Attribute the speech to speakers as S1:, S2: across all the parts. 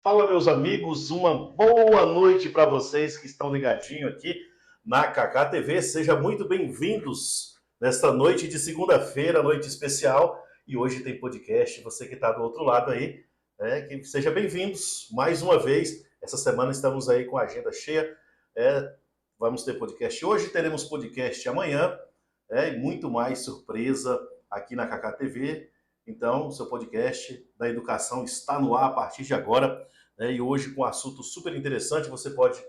S1: Fala, meus amigos, uma boa noite para vocês que estão ligadinhos aqui na Kaká TV. Sejam muito bem-vindos nesta noite de segunda-feira, noite especial. E hoje tem podcast. Você que está do outro lado aí, que seja bem-vindos mais uma vez. Essa semana estamos aí com a agenda cheia. Vamos ter podcast hoje, teremos podcast amanhã, e muito mais surpresa aqui na Kaká TV. Então, o seu podcast da educação está no ar a partir de agora. E hoje com um assunto super interessante, você pode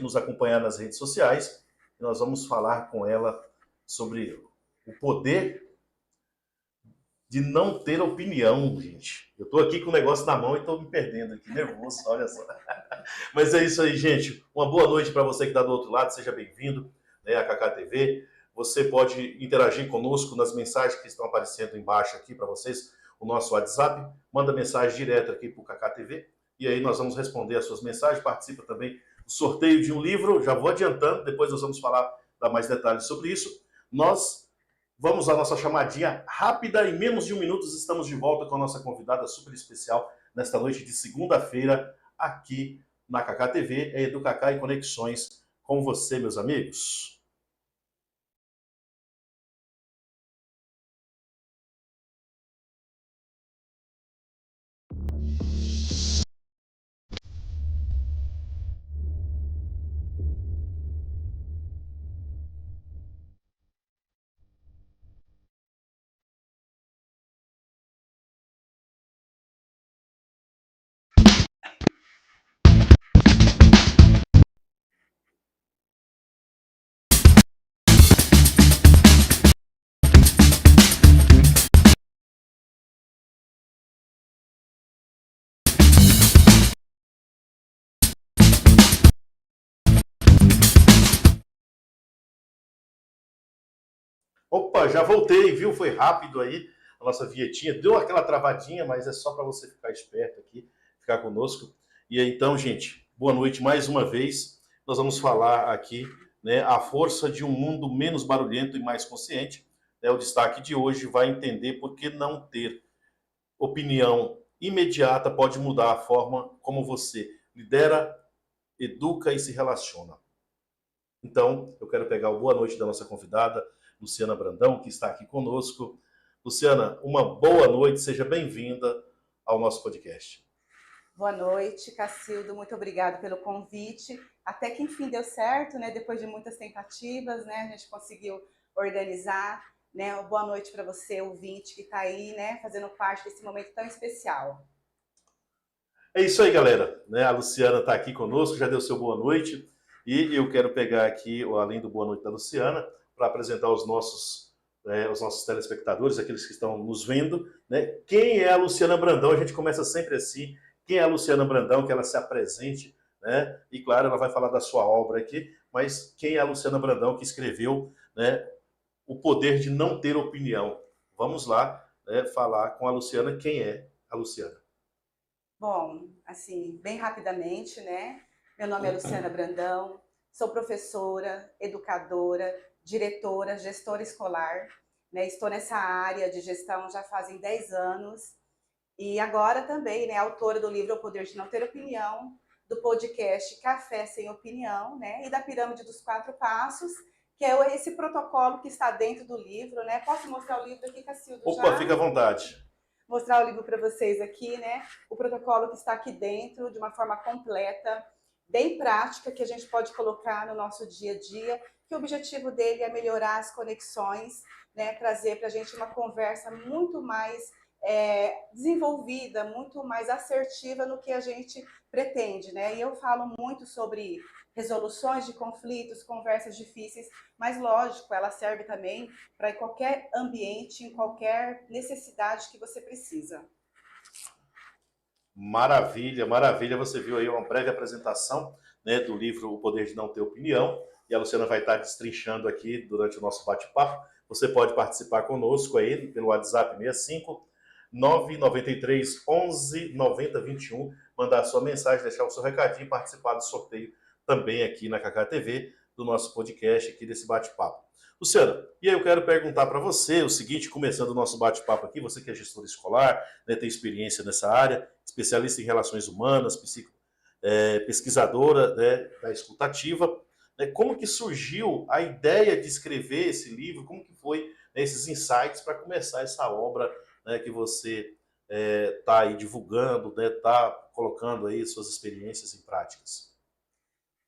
S1: nos acompanhar nas redes sociais e nós vamos falar com ela sobre o poder de não ter opinião, gente. Eu estou aqui com o negócio na mão e estou me perdendo aqui, nervoso, olha só. Mas é isso aí, gente. Uma boa noite para você que está do outro lado, seja bem-vindo à Kaká TV. Você pode interagir conosco nas mensagens que estão aparecendo embaixo aqui para vocês, o nosso WhatsApp. Manda mensagem direto aqui para o Kaká TV. E aí nós vamos responder as suas mensagens. Participa também do sorteio de um livro. Já vou adiantando, depois nós vamos dar mais detalhes sobre isso. Nós vamos à nossa chamadinha rápida. Em menos de um minuto estamos de volta com a nossa convidada super especial nesta noite de segunda-feira aqui na Kaká TV. É EduCaká e Conexões com você, meus amigos. Opa, já voltei, viu? Foi rápido aí a nossa vinhetinha. Deu aquela travadinha, mas é só para você ficar esperto aqui, ficar conosco. E aí, então, gente, boa noite mais uma vez. Nós vamos falar aqui, a força de um mundo menos barulhento e mais consciente. O destaque de hoje vai entender por que não ter opinião imediata pode mudar a forma como você lidera, educa e se relaciona. Então, eu quero pegar o boa noite da nossa convidada, Luciana Brandão, que está aqui conosco. Luciana, uma boa noite, seja bem-vinda ao nosso podcast.
S2: Boa noite, Cacildo, muito obrigado pelo convite. Até que enfim deu certo, né? Depois de muitas tentativas, né? A gente conseguiu organizar, né? Boa noite para você, ouvinte, que está aí, né? Fazendo parte desse momento tão especial.
S1: É isso aí, galera. A Luciana está aqui conosco, já deu seu boa noite. E eu quero pegar aqui, além do boa noite da Luciana, para apresentar os nossos telespectadores, aqueles que estão nos vendo. Quem é a Luciana Brandão? A gente começa sempre assim. Quem é a Luciana Brandão? Que ela se apresente. E, claro, ela vai falar da sua obra aqui. Mas quem é a Luciana Brandão que escreveu O Poder de Não Ter Opinião? Vamos lá falar com a Luciana quem é a Luciana.
S2: Bom, assim, bem rapidamente, né? Meu nome é Luciana Brandão, sou professora, educadora, diretora, gestora escolar, né? Estou nessa área de gestão já fazem 10 anos e agora também, né, autora do livro O Poder de Não Ter Opinião, do podcast Café Sem Opinião, né? E da Pirâmide dos 4 Passos, que é esse protocolo que está dentro do livro, né? Posso mostrar o livro aqui, Cacildo?
S1: Opa, fica à vontade.
S2: Mostrar o livro para vocês aqui, né? O protocolo que está aqui dentro, de uma forma completa, bem prática, que a gente pode colocar no nosso dia a dia, que o objetivo dele é melhorar as conexões, né? Trazer para a gente uma conversa muito mais desenvolvida, muito mais assertiva no que a gente pretende, né? E eu falo muito sobre resoluções de conflitos, conversas difíceis, mas lógico, ela serve também para qualquer ambiente, em qualquer necessidade que você precisa.
S1: Maravilha, maravilha. Você viu aí uma breve apresentação do livro O Poder de Não Ter Opinião, e a Luciana vai estar destrinchando aqui durante o nosso bate-papo. Você pode participar conosco aí pelo WhatsApp 65 993 11 90 21, mandar a sua mensagem, deixar o seu recadinho e participar do sorteio também aqui na Kaká TV do nosso podcast aqui, desse bate-papo. Luciana, e aí eu quero perguntar para você o seguinte, começando o nosso bate-papo aqui, você que é gestora escolar, né, tem experiência nessa área, especialista em relações humanas, pesquisadora, né, da escutativa, né, como que surgiu a ideia de escrever esse livro, como que foi, né, esses insights para começar essa obra, né, que você está aí divulgando, né, está colocando aí suas experiências em práticas?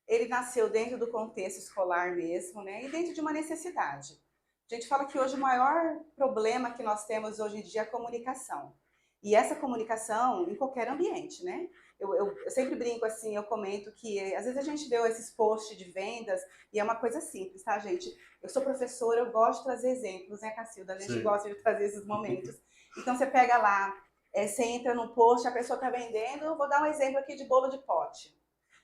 S2: Ele nasceu dentro do contexto escolar mesmo, né? E dentro de uma necessidade. A gente fala que hoje o maior problema que nós temos hoje em dia é a comunicação. E essa comunicação em qualquer ambiente, né? Eu sempre brinco assim, eu comento que às vezes a gente vê esses posts de vendas e é uma coisa simples, tá, gente? Eu sou professora, eu gosto de trazer exemplos, né, Cacilda? A gente
S1: Sim.
S2: gosta de trazer esses momentos. Então você pega lá, você entra num post, a pessoa está vendendo, eu vou dar um exemplo aqui de bolo de pote.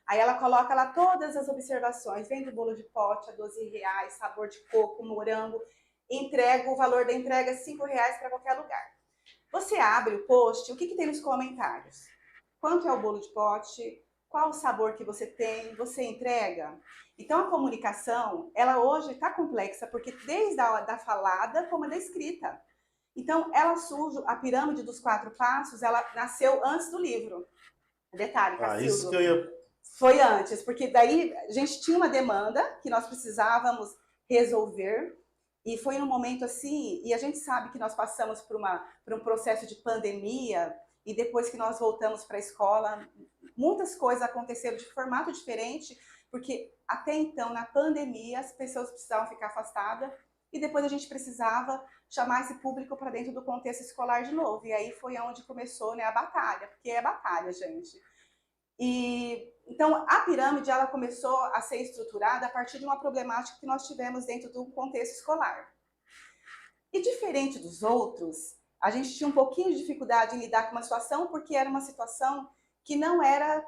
S2: Aí ela coloca lá todas as observações, vende o bolo de pote a R$ 12, sabor de coco, morango, entrega, o valor da entrega é R$ 5 para qualquer lugar. Você abre o post, o que tem nos comentários? Quanto é o bolo de pote? Qual o sabor que você tem? Você entrega? Então a comunicação, ela hoje está complexa, porque desde a da falada como a da escrita. Então ela surge, a pirâmide dos 4 passos, ela nasceu antes do livro. Detalhe, Cacildo.
S1: Isso que eu ia...
S2: Foi antes, porque daí a gente tinha uma demanda que nós precisávamos resolver, e foi num momento assim, e a gente sabe que nós passamos por um processo de pandemia, e depois que nós voltamos para a escola, muitas coisas aconteceram de formato diferente, porque até então, na pandemia, as pessoas precisavam ficar afastadas, e depois a gente precisava chamar esse público para dentro do contexto escolar de novo, e aí foi onde começou, né, a batalha, porque é batalha, gente. E então a pirâmide ela começou a ser estruturada a partir de uma problemática que nós tivemos dentro do contexto escolar. E diferente dos outros, a gente tinha um pouquinho de dificuldade em lidar com uma situação porque era uma situação que não era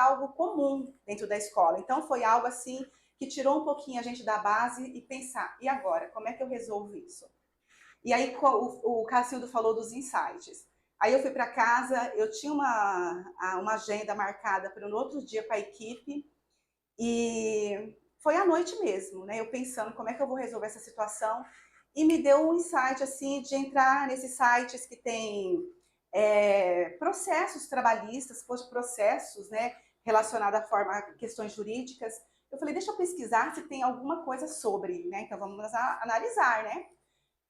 S2: algo comum dentro da escola. Então foi algo assim que tirou um pouquinho a gente da base e pensar, e agora, como é que eu resolvo isso? E aí o Cacildo falou dos insights. Aí eu fui para casa, eu tinha uma agenda marcada para um outro dia com a equipe, e foi à noite mesmo, né? Eu pensando como é que eu vou resolver essa situação, e me deu um insight assim de entrar nesses sites que tem processos trabalhistas, processos, né, relacionados a questões jurídicas. Eu falei, deixa eu pesquisar se tem alguma coisa sobre, né? Então vamos analisar, né?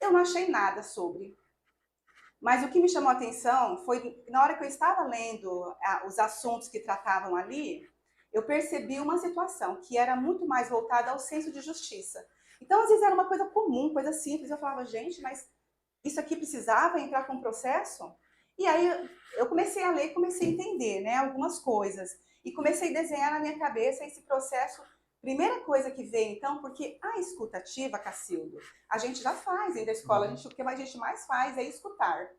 S2: Eu não achei nada sobre. Mas o que me chamou a atenção foi, na hora que eu estava lendo os assuntos que tratavam ali, eu percebi uma situação que era muito mais voltada ao senso de justiça. Então, às vezes era uma coisa comum, coisa simples, eu falava, gente, mas isso aqui precisava entrar com um processo? E aí eu comecei a ler e comecei a entender, né, algumas coisas. E comecei a desenhar na minha cabeça esse processo. Primeira coisa que veio, então, porque a escutativa, Cacildo, a gente já faz dentro da escola, o que a gente mais faz é escutar.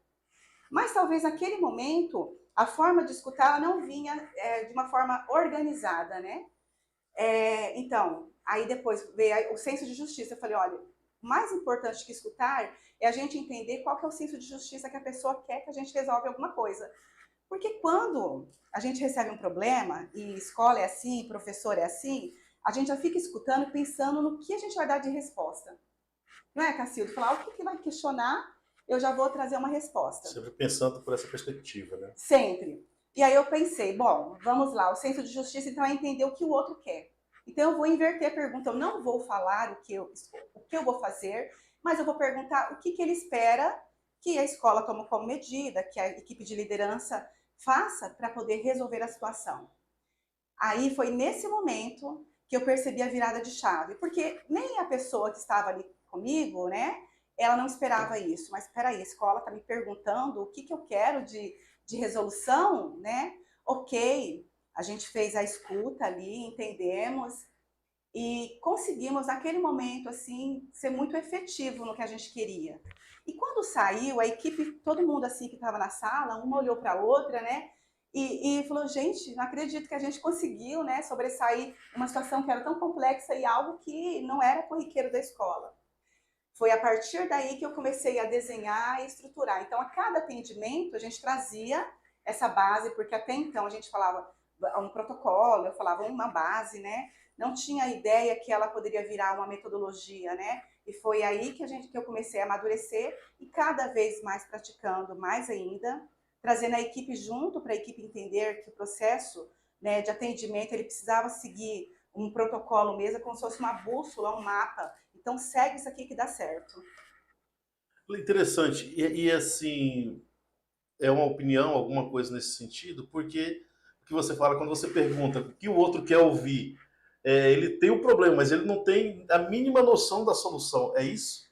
S2: Mas talvez naquele momento, a forma de escutar ela não vinha de uma forma organizada, né? Então, aí depois veio o senso de justiça. Eu falei, olha, mais importante que escutar é a gente entender qual que é o senso de justiça que a pessoa quer que a gente resolva alguma coisa. Porque quando a gente recebe um problema, e escola é assim, professor é assim, a gente já fica escutando e pensando no que a gente vai dar de resposta. Não é, Cacildo? Falar o que vai questionar, eu já vou trazer uma resposta.
S1: Sempre pensando por essa perspectiva, né?
S2: Sempre. E aí eu pensei, bom, vamos lá, o senso de justiça então é entender o que o outro quer. Então eu vou inverter a pergunta, eu não vou falar o que eu vou fazer, mas eu vou perguntar o que ele espera que a escola tome como medida, que a equipe de liderança faça para poder resolver a situação. Aí foi nesse momento que eu percebi a virada de chave, porque nem a pessoa que estava ali comigo, né, ela não esperava isso. Mas espera aí, a escola está me perguntando o que eu quero de resolução, né? Ok, a gente fez a escuta ali, entendemos e conseguimos naquele momento assim ser muito efetivo no que a gente queria. E quando saiu, a equipe, todo mundo assim que estava na sala, uma olhou para a outra, né? E falou, gente, não acredito que a gente conseguiu, né, sobressair uma situação que era tão complexa e algo que não era corriqueiro da escola. Foi a partir daí que eu comecei a desenhar e estruturar. Então, a cada atendimento, a gente trazia essa base, porque até então a gente falava, um protocolo, eu falava uma base, né? Não tinha ideia que ela poderia virar uma metodologia, né? E foi aí que eu comecei a amadurecer e cada vez mais praticando, mais ainda, trazendo a equipe junto para a equipe entender que o processo, né, de atendimento ele precisava seguir um protocolo mesmo, como se fosse uma bússola, um mapa. Então segue isso aqui que dá certo.
S1: Interessante. Assim, é uma opinião, alguma coisa nesse sentido, porque o que você fala quando você pergunta o que o outro quer ouvir, ele tem o problema, mas ele não tem a mínima noção da solução. É isso?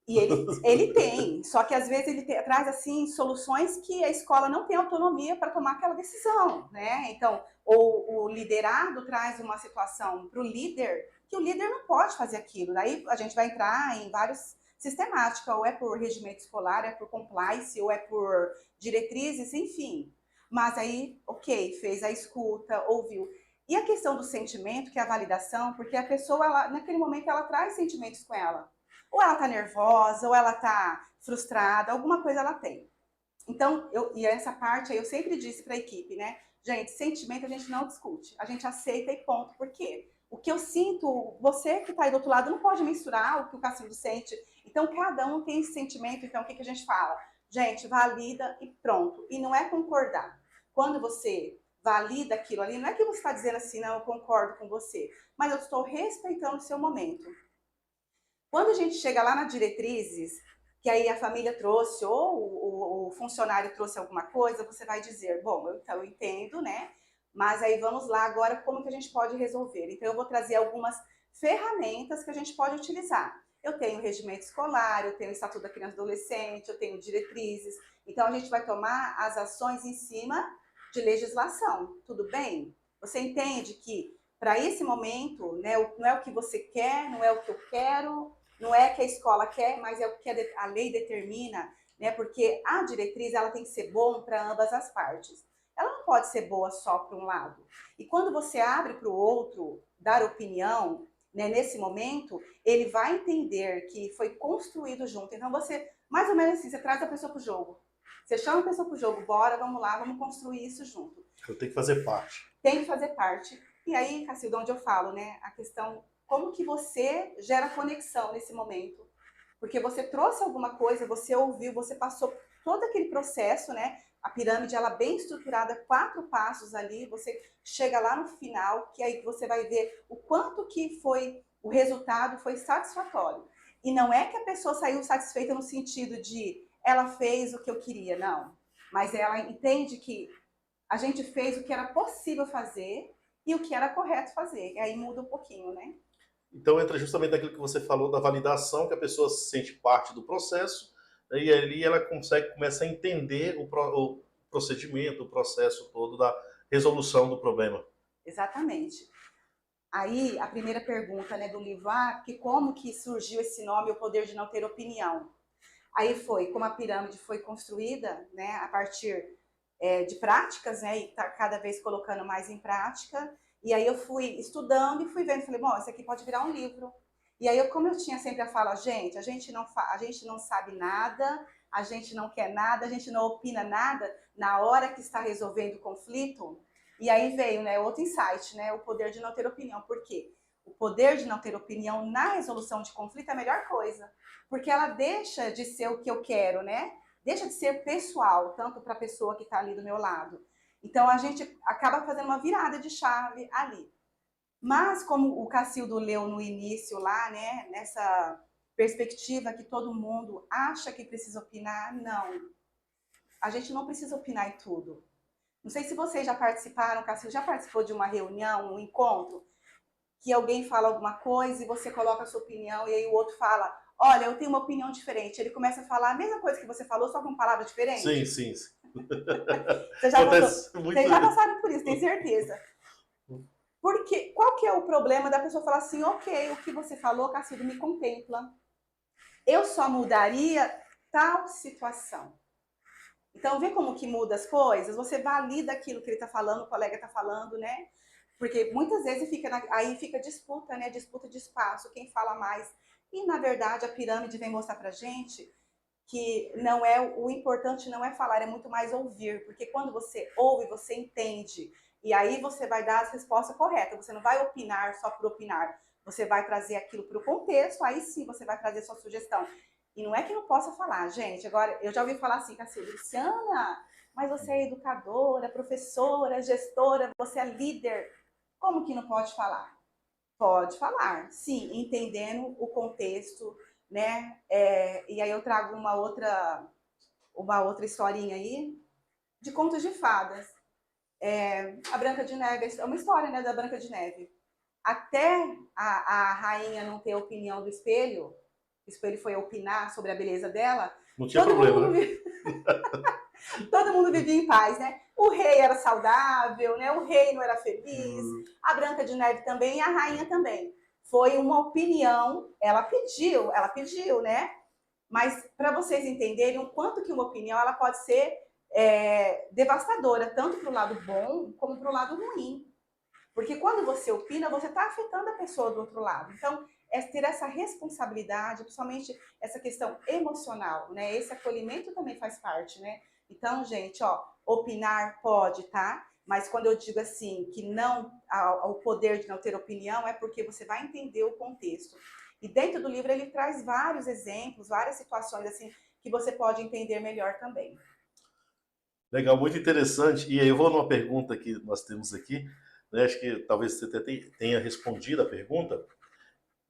S2: E ele tem, só que às vezes traz assim soluções que a escola não tem autonomia para tomar aquela decisão, né? Então, ou o liderado traz uma situação para o líder que o líder não pode fazer aquilo. Daí a gente vai entrar em vários sistemática, ou é por regimento escolar, é por compliance, ou é por diretrizes, enfim. Mas aí, ok, fez a escuta, ouviu. E a questão do sentimento, que é a validação, porque a pessoa, naquele momento, ela traz sentimentos com ela. Ou ela tá nervosa, ou ela tá frustrada, alguma coisa ela tem. Então, e essa parte aí eu sempre disse para a equipe, né? Gente, sentimento a gente não discute, a gente aceita e ponto. Por quê? O que eu sinto, você que está aí do outro lado não pode mensurar o que o Cacildo sente. Então, cada um tem esse sentimento. Então, o que a gente fala? Gente, valida e pronto. E não é concordar. Quando você valida aquilo ali, não é que você está dizendo assim, não, eu concordo com você, mas eu estou respeitando o seu momento. Quando a gente chega lá nas diretrizes, que aí a família trouxe ou o funcionário trouxe alguma coisa, você vai dizer, bom, então eu entendo, né? Mas aí vamos lá agora como que a gente pode resolver. Então eu vou trazer algumas ferramentas que a gente pode utilizar. Eu tenho o regimento escolar, eu tenho o Estatuto da Criança e do Adolescente, eu tenho diretrizes. Então a gente vai tomar as ações em cima de legislação, tudo bem? Você entende que para esse momento, né, não é o que você quer, não é o que eu quero, não é que a escola quer, mas é o que a lei determina, né? Porque a diretriz ela tem que ser boa para ambas as partes. Ela não pode ser boa só para um lado. E quando você abre para o outro dar opinião, né, nesse momento, ele vai entender que foi construído junto. Então você, mais ou menos assim, você traz a pessoa para o jogo. Você chama a pessoa para o jogo, bora, vamos lá, vamos construir isso junto.
S1: Eu tenho que fazer parte.
S2: Tem que fazer parte. E aí, Cacilda, onde eu falo, né, a questão como que você gera conexão nesse momento. Porque você trouxe alguma coisa, você ouviu, você passou todo aquele processo, né? A pirâmide, ela bem estruturada, 4 passos ali, você chega lá no final, que aí você vai ver o quanto que foi, o resultado foi satisfatório. E não é que a pessoa saiu satisfeita no sentido de ela fez o que eu queria, não. Mas ela entende que a gente fez o que era possível fazer e o que era correto fazer. E aí muda um pouquinho, né?
S1: Então entra justamente naquilo que você falou da validação, que a pessoa se sente parte do processo, e ali ela começa a entender o procedimento, o processo todo da resolução do problema.
S2: Exatamente. Aí a primeira pergunta, né, do livro, que como que surgiu esse nome, o poder de não ter opinião? Aí foi como a pirâmide foi construída, né, a partir de práticas, né, e tá cada vez colocando mais em prática. E aí eu fui estudando e fui vendo, falei, bom, isso aqui pode virar um livro. E aí, como eu tinha sempre a fala, gente, a gente não sabe nada, a gente não quer nada, a gente não opina nada na hora que está resolvendo o conflito. E aí veio, né, outro insight, né, o poder de não ter opinião. Por quê? O poder de não ter opinião na resolução de conflito é a melhor coisa, porque ela deixa de ser o que eu quero, né? Deixa de ser pessoal, tanto para a pessoa que está ali do meu lado. Então a gente acaba fazendo uma virada de chave ali. Mas como o Cacildo leu no início lá, né, nessa perspectiva que todo mundo acha que precisa opinar, não. A gente não precisa opinar em tudo. Não sei se vocês já participaram, Cacildo, já participou de uma reunião, um encontro, que alguém fala alguma coisa e você coloca a sua opinião e aí o outro fala, olha, eu tenho uma opinião diferente. Ele começa a falar a mesma coisa que você falou, só com palavras
S1: Sim,
S2: diferentes.
S1: sim. Sim.
S2: Passou,
S1: Acontece muito
S2: vocês já
S1: isso.
S2: passaram por isso, tenho certeza. Porque qual que é o problema da pessoa falar assim, ok, o que você falou, Cacildo, me contempla. Eu só mudaria tal situação. Então, vê como que muda as coisas? Você valida aquilo que ele está falando, o colega está falando, né? Porque muitas vezes aí fica disputa, né? Disputa de espaço, quem fala mais. E, na verdade, a pirâmide vem mostrar pra gente que o importante não é falar, é muito mais ouvir. Porque quando você ouve, você entende. E aí você vai dar a resposta correta, você não vai opinar só por opinar, você vai trazer aquilo para o contexto, aí sim você vai trazer sua sugestão. E não é que não possa falar, gente. Agora, eu já ouvi falar assim, Cacilda, Luciana, mas você é educadora, professora, gestora, você é líder. Como que não pode falar? Pode falar, sim, entendendo o contexto, né? E aí eu trago uma outra historinha aí de contos de fadas. A Branca de Neve, é uma história, né, da Branca de Neve. Até a rainha não ter a opinião do espelho, o espelho foi opinar sobre a beleza dela,
S1: Não tinha
S2: todo
S1: problema,
S2: mundo,
S1: né?
S2: todo mundo vivia em paz, né? O rei era saudável, né? O reino era feliz, a Branca de Neve também e a rainha também. Foi uma opinião, ela pediu, né? Mas para vocês entenderem o quanto que uma opinião ela pode ser devastadora, tanto para o lado bom como para o lado ruim. Porque quando você opina, você está afetando a pessoa do outro lado. Então, é ter essa responsabilidade, principalmente essa questão emocional, né? Esse acolhimento também faz parte, né? Então, gente, ó, opinar pode, tá? Mas quando eu digo assim, que não, ao poder de não ter opinião, é porque você vai entender o contexto. E dentro do livro ele traz vários exemplos, várias situações assim, que você pode entender melhor também.
S1: Legal, muito interessante. E aí eu vou numa pergunta que nós temos aqui, né? Acho que talvez você até tenha respondido a pergunta.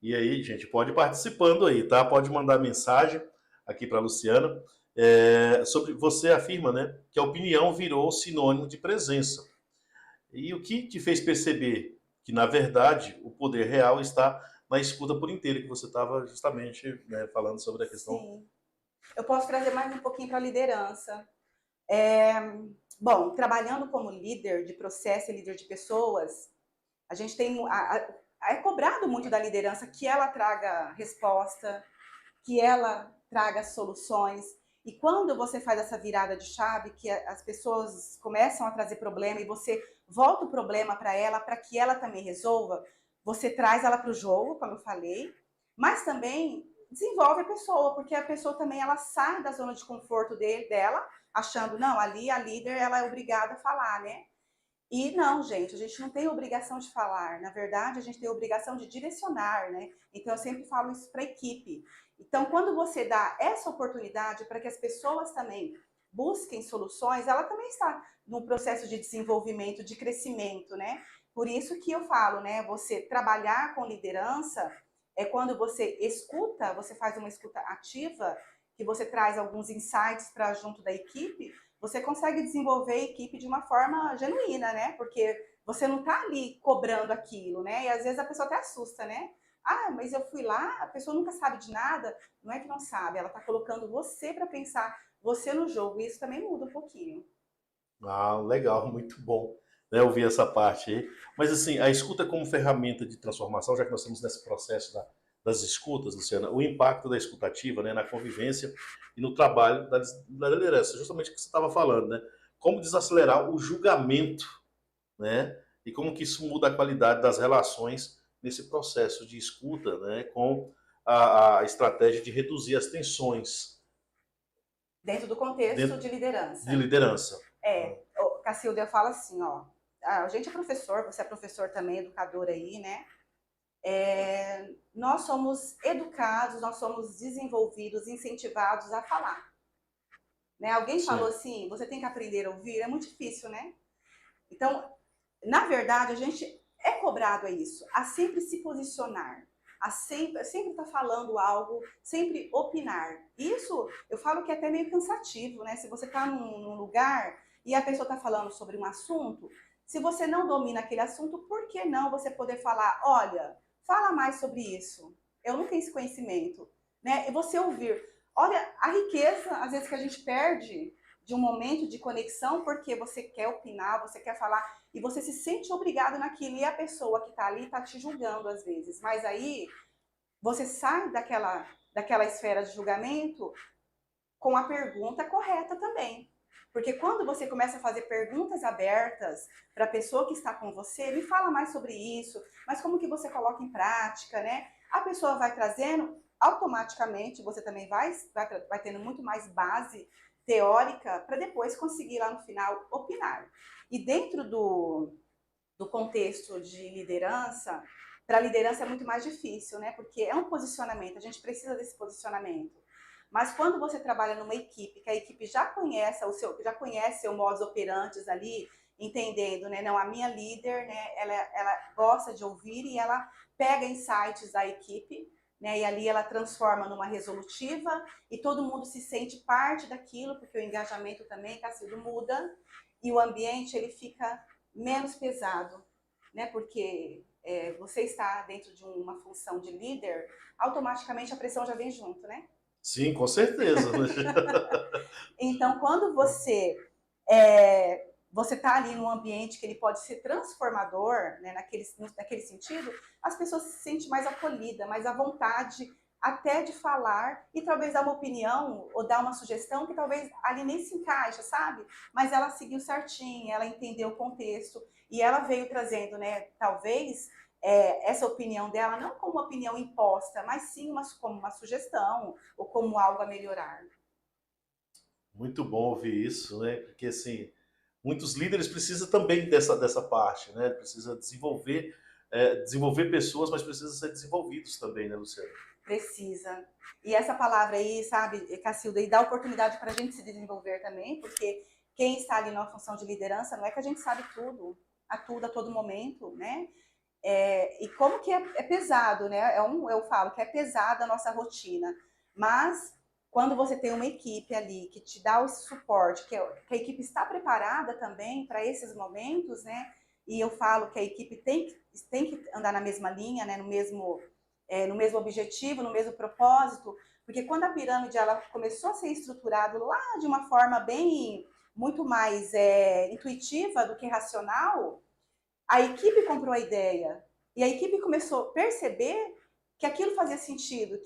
S1: E aí, gente, pode ir participando aí, tá? Pode mandar mensagem aqui para a Luciana. Sobre você afirma, né, que a opinião virou sinônimo de presença. E o que te fez perceber que, na verdade, o poder real está na escuta por inteiro, que você estava justamente, né, falando sobre a questão.
S2: Sim. Eu posso trazer mais um pouquinho para a liderança. É, bom, trabalhando como líder de processo e líder de pessoas, a gente tem é cobrado muito da liderança que ela traga resposta, que ela traga soluções. E quando você faz essa virada de chave, que as pessoas começam a trazer problema e você volta o problema para ela, para que ela também resolva, você traz ela para o jogo, como eu falei, mas também desenvolve a pessoa, porque a pessoa também ela sai da zona de conforto dela, achando, não, ali a líder ela é obrigada a falar, né? E não, gente, a gente não tem obrigação de falar. Na verdade, a gente tem obrigação de direcionar, né? Então, eu sempre falo isso para a equipe. Então, quando você dá essa oportunidade para que as pessoas também busquem soluções, ela também está no processo de desenvolvimento, de crescimento, né? Por isso que eu falo, né? Você trabalhar com liderança é quando você escuta, você faz uma escuta ativa, que você traz alguns insights para junto da equipe, você consegue desenvolver a equipe de uma forma genuína, né? Porque você não está ali cobrando aquilo, né? E às vezes a pessoa até assusta, né? Ah, mas eu fui lá, a pessoa nunca sabe de nada. Não é que não sabe, ela está colocando você para pensar, você no jogo. E isso também muda um pouquinho.
S1: Ah, legal, muito bom, né, ouvir essa parte aí. Mas assim, a escuta como ferramenta de transformação, já que nós estamos nesse processo das escutas, Luciana, o impacto da escutativa, né, na convivência e no trabalho da liderança, justamente o que você estava falando, né? Como desacelerar o julgamento, né? E como que isso muda a qualidade das relações nesse processo de escuta, né? Com a estratégia de reduzir as tensões
S2: Dentro do contexto
S1: dentro
S2: de
S1: de
S2: liderança.
S1: liderança.
S2: Cacilda, eu falo assim, ó. A gente é professor, você é professor também, educador aí, né? Nós somos educados, nós somos desenvolvidos, incentivados a falar. Né? Alguém falou
S1: Sim.
S2: assim, você tem que aprender a ouvir, é muito difícil, né? Então, na verdade, a gente é cobrado a isso, a sempre se posicionar, a sempre estar falando algo, sempre opinar. Isso, eu falo que é até meio cansativo, né? Se você está num lugar e a pessoa está falando sobre um assunto, se você não domina aquele assunto, por que não você poder falar, olha, fala mais sobre isso, eu não tenho esse conhecimento, né? E você ouvir. Olha a riqueza, às vezes, que a gente perde de um momento de conexão, porque você quer opinar, você quer falar, e você se sente obrigado naquilo, e a pessoa que está ali está te julgando às vezes. Mas aí você sai daquela esfera de julgamento com a pergunta correta também. Porque quando você começa a fazer perguntas abertas para a pessoa que está com você, me fala mais sobre isso, mas como que você coloca em prática, né? A pessoa vai trazendo, automaticamente você também vai tendo muito mais base teórica para depois conseguir lá no final opinar. E dentro do contexto de liderança, para a liderança é muito mais difícil, né? Porque é um posicionamento, a gente precisa desse posicionamento. Mas quando você trabalha numa equipe, que a equipe já conhece já conhece o modus operandi ali, entendendo, né? Não, a minha líder, né? Ela gosta de ouvir e ela pega insights da equipe, né? E ali ela transforma numa resolutiva e todo mundo se sente parte daquilo, porque o engajamento também, Cacildo, muda e o ambiente ele fica menos pesado, né? Porque você está dentro de uma função de líder, automaticamente a pressão já vem junto, né?
S1: Sim, com certeza.
S2: Então, quando você está ali num ambiente que ele pode ser transformador, né, naquele sentido, as pessoas se sentem mais acolhidas, mais à vontade até de falar e talvez dar uma opinião ou dar uma sugestão que talvez ali nem se encaixa, sabe? Mas ela seguiu certinho, ela entendeu o contexto e ela veio trazendo, né, talvez essa opinião dela não como uma opinião imposta, mas sim como uma sugestão ou como algo a melhorar.
S1: Muito bom ouvir isso, né? Porque assim, muitos líderes precisam também dessa parte, né? Precisa desenvolver pessoas, mas precisa ser desenvolvidos também, né, Luciana?
S2: Precisa. E essa palavra aí, sabe, Cacilda, e dá oportunidade para a gente se desenvolver também, porque quem está ali na função de liderança não é que a gente sabe tudo, a todo momento, né? E como que é pesado, né? Eu falo que é pesada a nossa rotina, mas quando você tem uma equipe ali que te dá o suporte, que a equipe está preparada também para esses momentos, né? E eu falo que a equipe tem que andar na mesma linha, né? No mesmo objetivo, no mesmo propósito, porque quando a pirâmide ela começou a ser estruturada lá de uma forma bem muito mais intuitiva do que racional, a equipe comprou a ideia e a equipe começou a perceber que aquilo fazia sentido.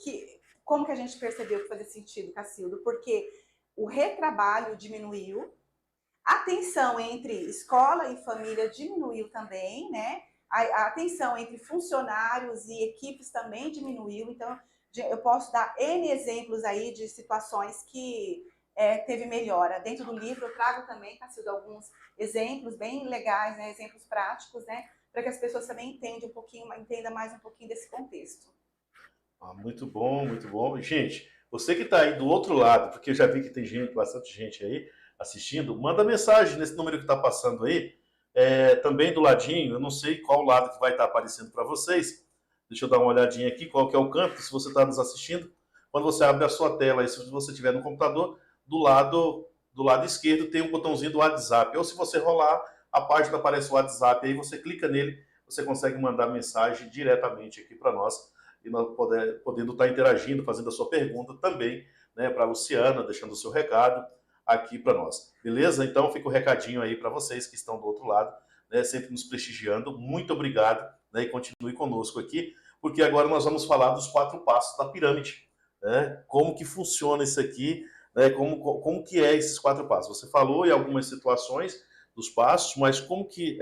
S2: Como que a gente percebeu que fazia sentido, Cacildo? Porque o retrabalho diminuiu, a tensão entre escola e família diminuiu também, né? A tensão entre funcionários e equipes também diminuiu. Então, eu posso dar N exemplos aí de situações que teve melhora. Dentro do livro eu trago também, Cacildo, alguns exemplos bem legais, né? Exemplos práticos, né? Para que as pessoas também entendam mais um pouquinho desse contexto.
S1: Muito bom, muito bom. Gente, você que está aí do outro lado, porque eu já vi que tem bastante gente aí assistindo, manda mensagem nesse número que está passando aí, também do ladinho, eu não sei qual lado que vai estar aparecendo para vocês. Deixa eu dar uma olhadinha aqui, qual que é o canto, se você está nos assistindo. Quando você abre a sua tela, aí, se você estiver no computador, do lado esquerdo tem um botãozinho do WhatsApp. Ou se você rolar, a página aparece o WhatsApp, aí você clica nele, você consegue mandar mensagem diretamente aqui para nós e nós podendo estar interagindo, fazendo a sua pergunta também, né, para a Luciana, deixando o seu recado aqui para nós. Beleza? Então fica o recadinho aí para vocês que estão do outro lado, né, sempre nos prestigiando. Muito obrigado, né, e continue conosco aqui, porque agora nós vamos falar dos 4 passos da pirâmide, né? Como que funciona isso aqui, né, como que é esses 4 passos. Você falou em algumas situações dos passos, mas como que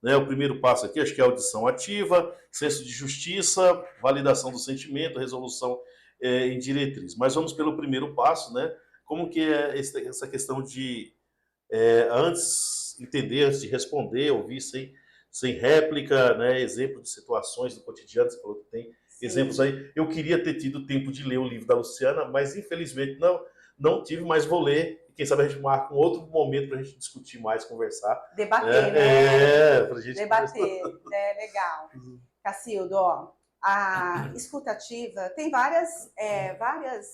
S1: né, o primeiro passo aqui, acho que é audição ativa, senso de justiça, validação do sentimento, resolução em diretriz. Mas vamos pelo primeiro passo, né? Como que é essa questão de antes de responder, ouvir sem réplica, né? Exemplo de situações do cotidiano, você falou que tem
S2: Sim.
S1: exemplos aí. Eu queria ter tido tempo de ler o livro da Luciana, mas infelizmente não tive, mas vou ler. Quem sabe a gente marca um outro momento para a gente discutir mais, conversar.
S2: Debater, né?
S1: Pra gente
S2: Debater, legal. Cacildo, ó, a escutativa tem várias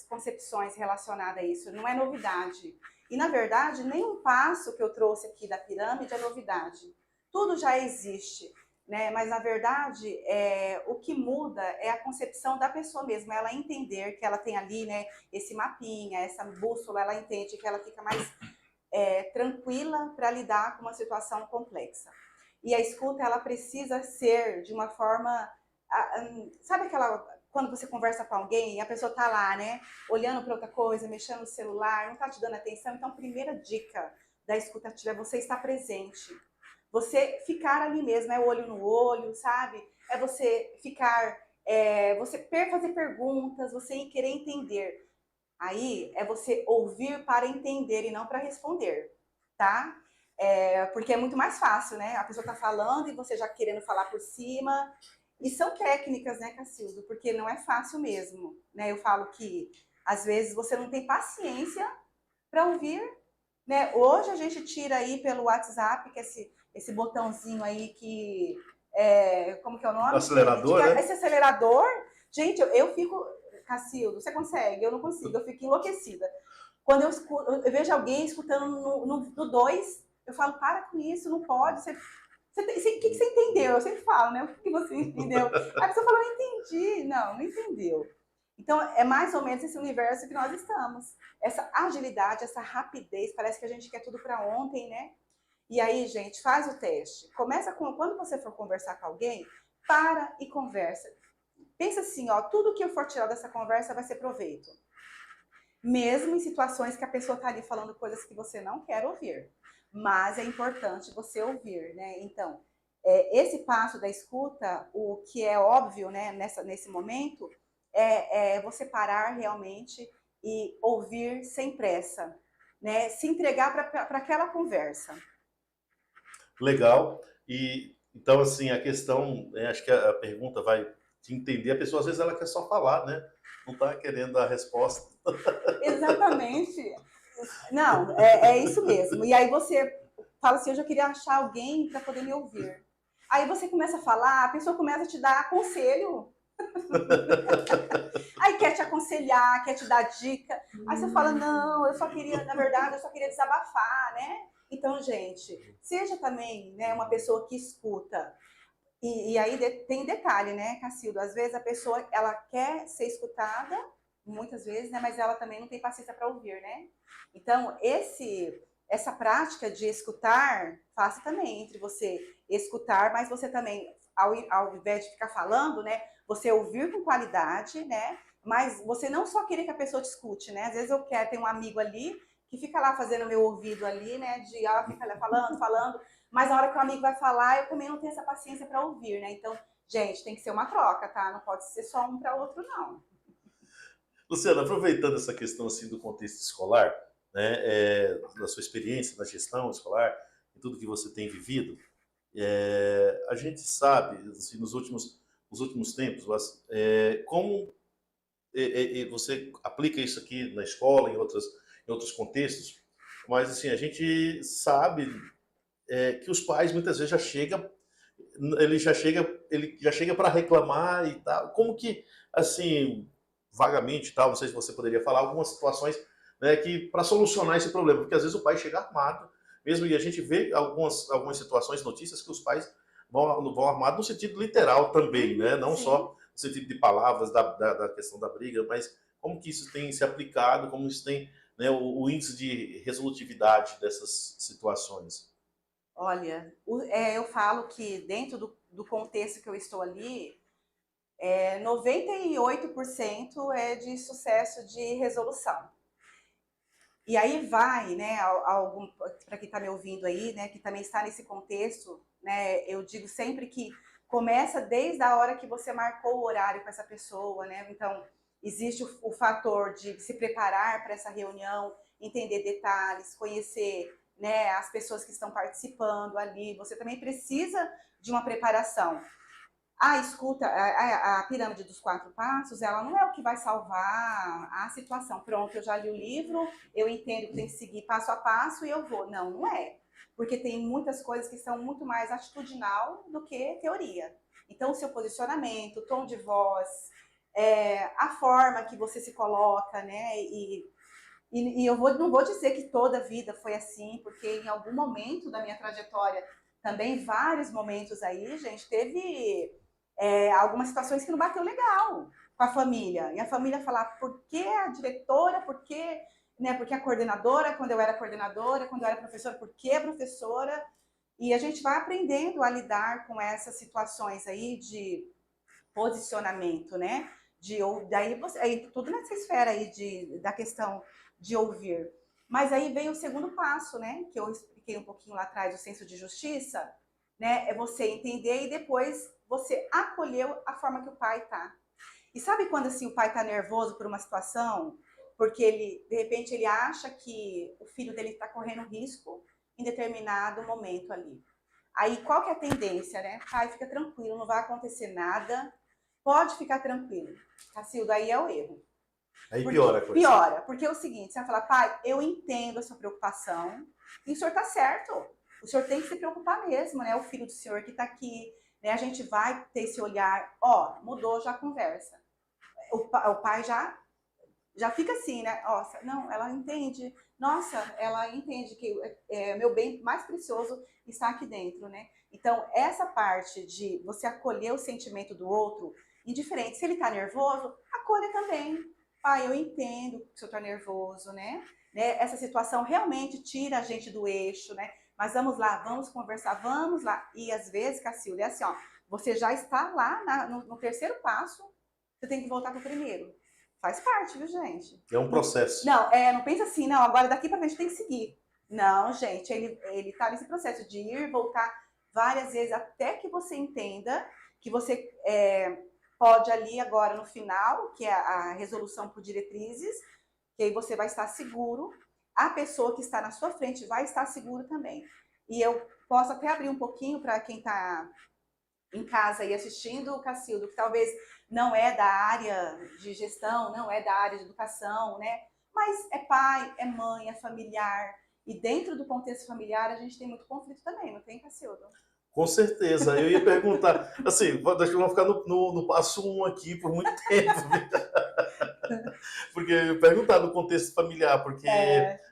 S2: concepções relacionadas a isso, não é novidade. E, na verdade, nenhum passo que eu trouxe aqui da pirâmide é novidade. Tudo já existe, né? Mas, na verdade, o que muda é a concepção da pessoa mesma, ela entender que ela tem ali, né, esse mapinha, essa bússola, ela entende que ela fica mais tranquila para lidar com uma situação complexa. E a escuta, ela precisa ser de uma forma... Sabe quando você conversa com alguém e a pessoa tá lá, né, olhando para outra coisa, mexendo no celular, não tá te dando atenção? Então, a primeira dica da escutativa é você estar presente. Você ficar ali mesmo, é olho no olho, sabe? É você ficar... você fazer perguntas, você querer entender. Aí é você ouvir para entender e não para responder, tá? Porque é muito mais fácil, né? A pessoa tá falando e você já querendo falar por cima. E são técnicas, né, Cacildo? Porque não é fácil mesmo, né? Eu falo que às vezes você não tem paciência para ouvir, né? Hoje a gente tira aí pelo WhatsApp, que é esse botãozinho aí que como que é o
S1: O
S2: nome?
S1: acelerador, né?
S2: Esse acelerador, gente, eu fico, Cacildo, você consegue? Eu não consigo, eu fico enlouquecida. Quando eu vejo alguém escutando no 2, eu falo, para com isso, não pode. O que você entendeu? Eu sempre falo, né? O que você entendeu? A pessoa fala, não entendi. Não, não entendeu. Então, é mais ou menos esse universo que nós estamos. Essa agilidade, essa rapidez, parece que a gente quer tudo para ontem, né? E aí, gente, faz o teste. Começa com, quando você for conversar com alguém, para e conversa. Pensa assim, ó, tudo que eu for tirar dessa conversa vai ser proveito. Mesmo em situações que a pessoa está ali falando coisas que você não quer ouvir. Mas é importante você ouvir, né? Então, esse passo da escuta, o que é óbvio, né, nesse momento, é você parar realmente e ouvir sem pressa, né? Se entregar para aquela conversa.
S1: Legal. E então, assim, a questão, acho que a pergunta vai te entender. A pessoa, às vezes, ela quer só falar, né? Não está querendo a resposta.
S2: Exatamente. Não, é isso mesmo. E aí você fala assim, eu já queria achar alguém para poder me ouvir. Aí você começa a falar, a pessoa começa a te dar conselho. Aí quer te aconselhar, quer te dar dica. Aí você fala, não, eu só queria, na verdade, eu só queria desabafar, né? Então, gente, seja também, né, uma pessoa que escuta. E aí tem detalhe, né, Cacildo? Às vezes a pessoa, ela quer ser escutada, muitas vezes, né, mas ela também não tem paciência para ouvir, né? Então, essa prática de escutar, faça também entre você escutar, mas você também, ao invés de ficar falando, né, você ouvir com qualidade, né? Mas você não só querer que a pessoa te escute, né? Às vezes eu quero ter um amigo ali que fica lá fazendo meu ouvido ali, né? De ela fica lá falando, falando, mas na hora que o amigo vai falar, eu também não tenho essa paciência para ouvir, né? Então, gente, tem que ser uma troca, tá? Não pode ser só um para o outro, não.
S1: Luciana, aproveitando essa questão assim do contexto escolar, né, da sua experiência na gestão escolar e tudo que você tem vivido, a gente sabe, assim, nos últimos tempos, como você aplica isso aqui na escola, em outros contextos, mas assim, a gente sabe que os pais muitas vezes ele já chega para reclamar e tal. Como que, assim, vagamente, tal, não sei se você poderia falar algumas situações, né, que para solucionar esse problema, porque às vezes o pai chega armado, mesmo, e a gente vê algumas situações, notícias que os pais vão armados no sentido literal também, né, não
S2: Sim.
S1: só no sentido de palavras da questão da briga, mas como que isso tem se aplicado, como isso tem, né, o índice de resolutividade dessas situações.
S2: Olha, eu falo que dentro do contexto que eu estou ali, 98% é de sucesso de resolução. E aí vai, né, para quem está me ouvindo aí, né, que também está nesse contexto, né, eu digo sempre que começa desde a hora que você marcou o horário com essa pessoa, né, então existe o fator de se preparar para essa reunião, entender detalhes, conhecer, né, as pessoas que estão participando ali, você também precisa de uma preparação. A escuta, a pirâmide dos 4 passos, ela não é o que vai salvar a situação. Pronto, eu já li o livro, eu entendo que tem que seguir passo a passo e eu vou. Não, não é. Porque tem muitas coisas que são muito mais atitudinal do que teoria. Então, o seu posicionamento, o tom de voz, a forma que você se coloca, né? E não vou dizer que toda a vida foi assim, porque em algum momento da minha trajetória, também vários momentos aí, gente, teve algumas situações que não bateu legal com a família. E a família falar, por que a diretora, por que, né, porque a coordenadora, quando eu era coordenadora, quando eu era professora, por que a professora? E a gente vai aprendendo a lidar com essas situações aí de posicionamento, né? Daí aí, tudo nessa esfera aí da questão de ouvir. Mas aí vem o segundo passo, né? Que eu expliquei um pouquinho lá atrás, o senso de justiça, né? É você entender e depois você acolher a forma que o pai tá. E sabe quando assim o pai tá nervoso por uma situação? porque ele, de repente, ele acha que o filho dele está correndo risco em determinado momento ali. Aí, qual que é a tendência, né? Pai, fica tranquilo, não vai acontecer nada, pode ficar tranquilo. Cacildo, aí é o erro.
S1: Aí
S2: Porque,
S1: piora a coisa.
S2: piora, porque é o seguinte, você vai falar, pai, eu entendo a sua preocupação, e o senhor tá certo, o senhor tem que se preocupar mesmo, né? O filho do senhor que tá aqui, né? A gente vai ter esse olhar, ó, mudou já a conversa. O pai já fica assim, né? Nossa, não, ela entende. Nossa, ela entende que meu bem mais precioso está aqui dentro, né? Então, essa parte de você acolher o sentimento do outro, indiferente, se ele está nervoso, acolha também. Pai, eu entendo que o senhor está nervoso, né? Essa situação realmente tira a gente do eixo, né? Mas vamos lá, vamos conversar, vamos lá. E às vezes, Cacilda, é assim, ó, você já está lá no terceiro passo, você tem que voltar para o primeiro. Faz parte, viu, gente?
S1: É um processo.
S2: Não pensa assim, não, agora daqui pra frente tem que seguir. Não, gente, ele tá nesse processo de ir, voltar várias vezes até que você entenda que você pode ali agora no final, que é a resolução por diretrizes, que aí você vai estar seguro, a pessoa que está na sua frente vai estar seguro também. E eu posso até abrir um pouquinho para quem está em casa e assistindo o Cacildo, que talvez não é da área de gestão, não é da área de educação, né? Mas é pai, é mãe, é familiar. E dentro do contexto familiar a gente tem muito conflito também, não tem, Cacildo?
S1: Com certeza. Eu ia perguntar, assim, deixa eu ficar no passo 1 aqui por muito tempo. Porque eu ia perguntar no contexto familiar, porque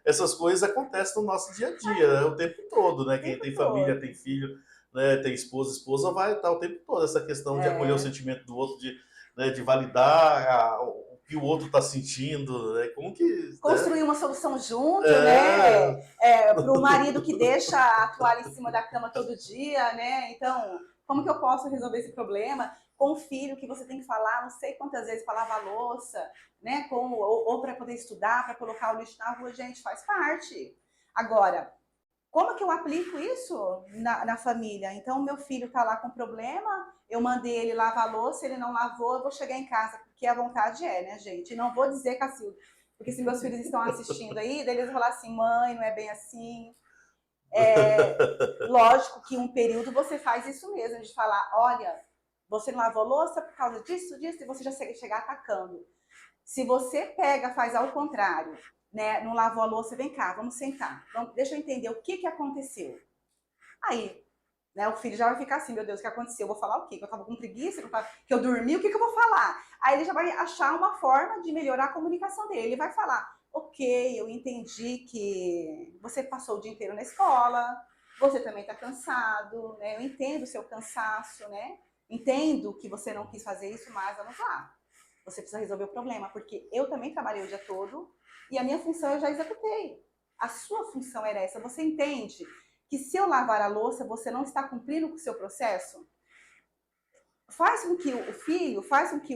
S1: essas coisas acontecem no nosso dia a dia, né? O tempo todo, né? Quem tem família, tem filho, né? Tem esposa vai estar o tempo todo essa questão de acolher o sentimento do outro, de validar o que o outro está sentindo, né? Como que...
S2: Construir uma solução junto, né? Para o marido que deixa a toalha em cima da cama todo dia, né? Então, como que eu posso resolver esse problema? Com o filho que você tem que falar não sei quantas vezes para lavar a louça, né? Ou para poder estudar, para colocar o lixo na rua, gente, faz parte. Agora, como que eu aplico isso na família? Então, meu filho está lá com problema, eu mandei ele lavar a louça, ele não lavou, eu vou chegar em casa, porque a vontade né, gente? E não vou dizer, Cacildo, porque se meus filhos estão assistindo aí, daí eles vão falar assim, mãe, não é bem assim. Lógico que um período você faz isso mesmo, de falar, olha, você não lavou a louça por causa disso, e você já chegar atacando. Se você pega, faz ao contrário, né? Não lavou a louça, vem cá, vamos sentar. Deixa eu entender o que aconteceu. Aí, né, o filho já vai ficar assim, meu Deus, o que aconteceu? Eu vou falar o quê? Que eu tava com preguiça, que eu dormi, o que eu vou falar? Aí ele já vai achar uma forma de melhorar a comunicação dele. Ele vai falar, ok, eu entendi que você passou o dia inteiro na escola, você também tá cansado, né? Eu entendo o seu cansaço, né? Entendo que você não quis fazer isso, mas vamos lá. Você precisa resolver o problema, porque eu também trabalhei o dia todo e a minha função eu já executei. A sua função era essa. Você entende que se eu lavar a louça, você não está cumprindo com o seu processo? Faz com que o filho, faz com que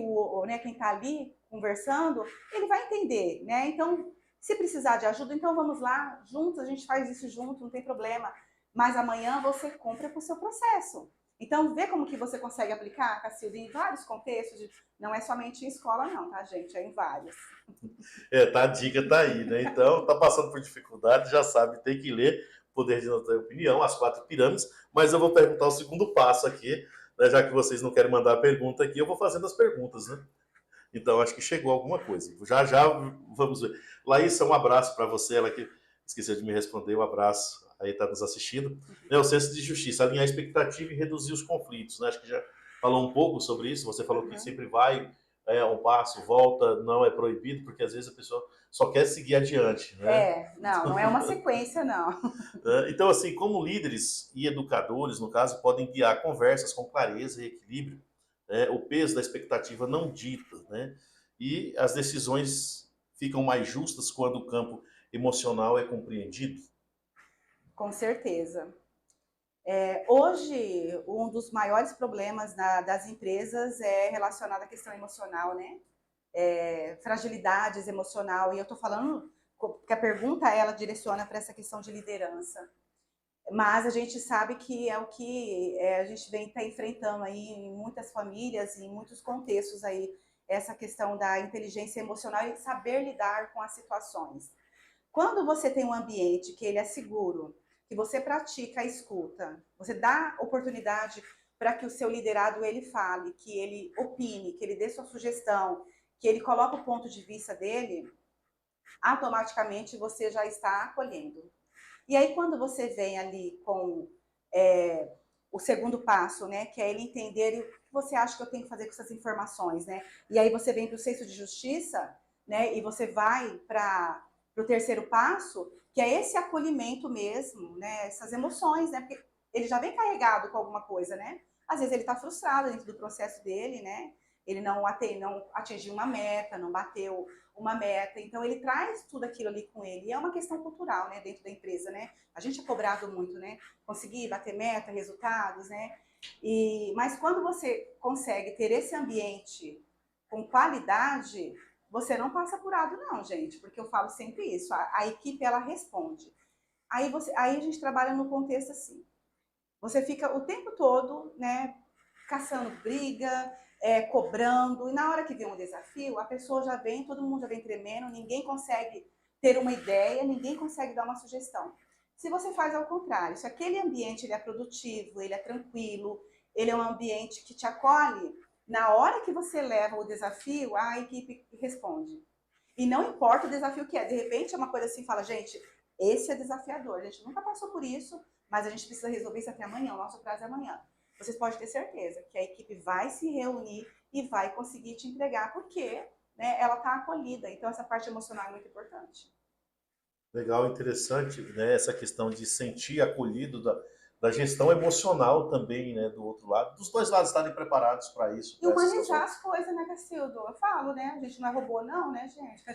S2: quem está ali conversando, ele vai entender, né? Então, se precisar de ajuda, então vamos lá, juntos, a gente faz isso junto, não tem problema. Mas amanhã você cumpre com o seu processo. Então, vê como que você consegue aplicar, Cacilda, em vários contextos, não é somente em escola não, tá, gente? É em vários.
S1: A dica tá aí, né? Então, tá passando por dificuldade, já sabe, tem que ler Poder de Não Ter Opinião, As Quatro Pirâmides, mas eu vou perguntar o segundo passo aqui, né? Já que vocês não querem mandar a pergunta aqui, eu vou fazendo as perguntas, né? Então, acho que chegou alguma coisa. Já já vamos ver. Laísa, um abraço para você, ela que esqueceu de me responder, um abraço, aí está nos assistindo. O senso de justiça, alinhar a expectativa e reduzir os conflitos, né? Acho que já falou um pouco sobre isso, você falou que sempre vai um passo, volta, não é proibido, porque às vezes a pessoa só quer seguir adiante, né?
S2: Não é uma sequência, não.
S1: Então, assim, como líderes e educadores, no caso, podem guiar conversas com clareza e equilíbrio, né? O peso da expectativa não dita, né? E as decisões ficam mais justas quando o campo emocional é compreendido.
S2: Com certeza. Hoje, um dos maiores problemas das empresas é relacionado à questão emocional, né? Fragilidades emocional. E eu estou falando que a pergunta ela direciona para essa questão de liderança. Mas a gente sabe que é o que a gente vem enfrentando aí em muitas famílias e em muitos contextos aí essa questão da inteligência emocional e saber lidar com as situações. Quando você tem um ambiente que ele é seguro, que você pratica a escuta, você dá oportunidade para que o seu liderado ele fale, que ele opine, que ele dê sua sugestão, que ele coloque o ponto de vista dele, automaticamente você já está acolhendo. E aí, quando você vem ali com o segundo passo, né, que é ele entender o que você acha que eu tenho que fazer com essas informações, né? E aí você vem para o senso de justiça, né, e você vai para o terceiro passo, que é esse acolhimento mesmo, né, essas emoções, né, porque ele já vem carregado com alguma coisa, né? Às vezes ele está frustrado dentro do processo dele, né? Ele não atingiu uma meta, não bateu uma meta, então ele traz tudo aquilo ali com ele. E é uma questão cultural, né, dentro da empresa, né? A gente é cobrado muito, né? Conseguir bater meta, resultados, né? Mas quando você consegue ter esse ambiente com qualidade, você não passa apurado não, gente, porque eu falo sempre isso, a equipe ela responde. Aí a gente trabalha no contexto assim, você fica o tempo todo, né, caçando briga, cobrando, e na hora que vem um desafio, a pessoa já vem, todo mundo já vem tremendo, ninguém consegue ter uma ideia, ninguém consegue dar uma sugestão. Se você faz ao contrário, se aquele ambiente ele é produtivo, ele é tranquilo, ele é um ambiente que te acolhe, na hora que você leva o desafio, a equipe responde. E não importa o desafio que é. De repente é uma coisa assim, fala, gente, esse é desafiador, a gente nunca passou por isso, mas a gente precisa resolver isso até amanhã, o nosso prazo é amanhã. Vocês podem ter certeza que a equipe vai se reunir e vai conseguir te entregar, porque né, ela está acolhida. Então essa parte emocional é muito importante.
S1: Legal, interessante, né, essa questão de sentir acolhido da gestão emocional também, né, do outro lado, dos dois lados estarem preparados para isso,
S2: E
S1: para essas
S2: humanizar
S1: situações.
S2: as coisas, né, Cacildo? Eu falo, né? A gente não é robô, não, né, gente? A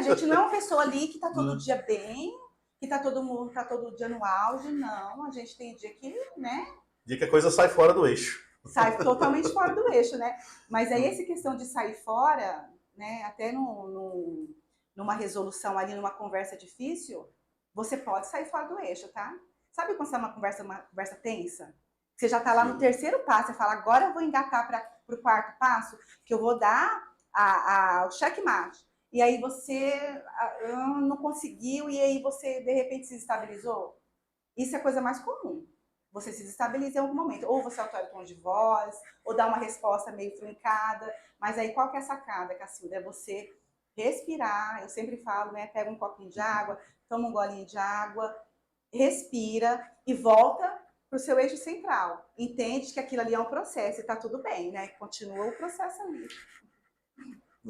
S2: gente não é uma pessoa ali que tá todo dia bem, que tá todo mundo, tá todo dia no auge, não. A gente tem dia que, né,
S1: De que a coisa sai fora do eixo.
S2: sai totalmente fora do eixo, né? Mas aí essa questão de sair fora, né, até numa resolução ali, numa conversa difícil, você pode sair fora do eixo, tá? Sabe quando você tá uma conversa tensa? Você já tá lá no
S1: Sim.
S2: terceiro passo, você fala, agora eu vou engatar para o quarto passo, que eu vou dar o checkmate. E aí você não conseguiu, e aí você, de repente, se estabilizou. Isso é a coisa mais comum. Você se desestabiliza em algum momento. Ou você altera o tom de voz, ou dá uma resposta meio truncada. Mas aí qual que é a sacada, Cacilda? É você respirar. Eu sempre falo, né? Pega um copinho de água, toma um golinho de água, respira e volta para o seu eixo central. Entende que aquilo ali é um processo e tá tudo bem, né? Continua o processo ali.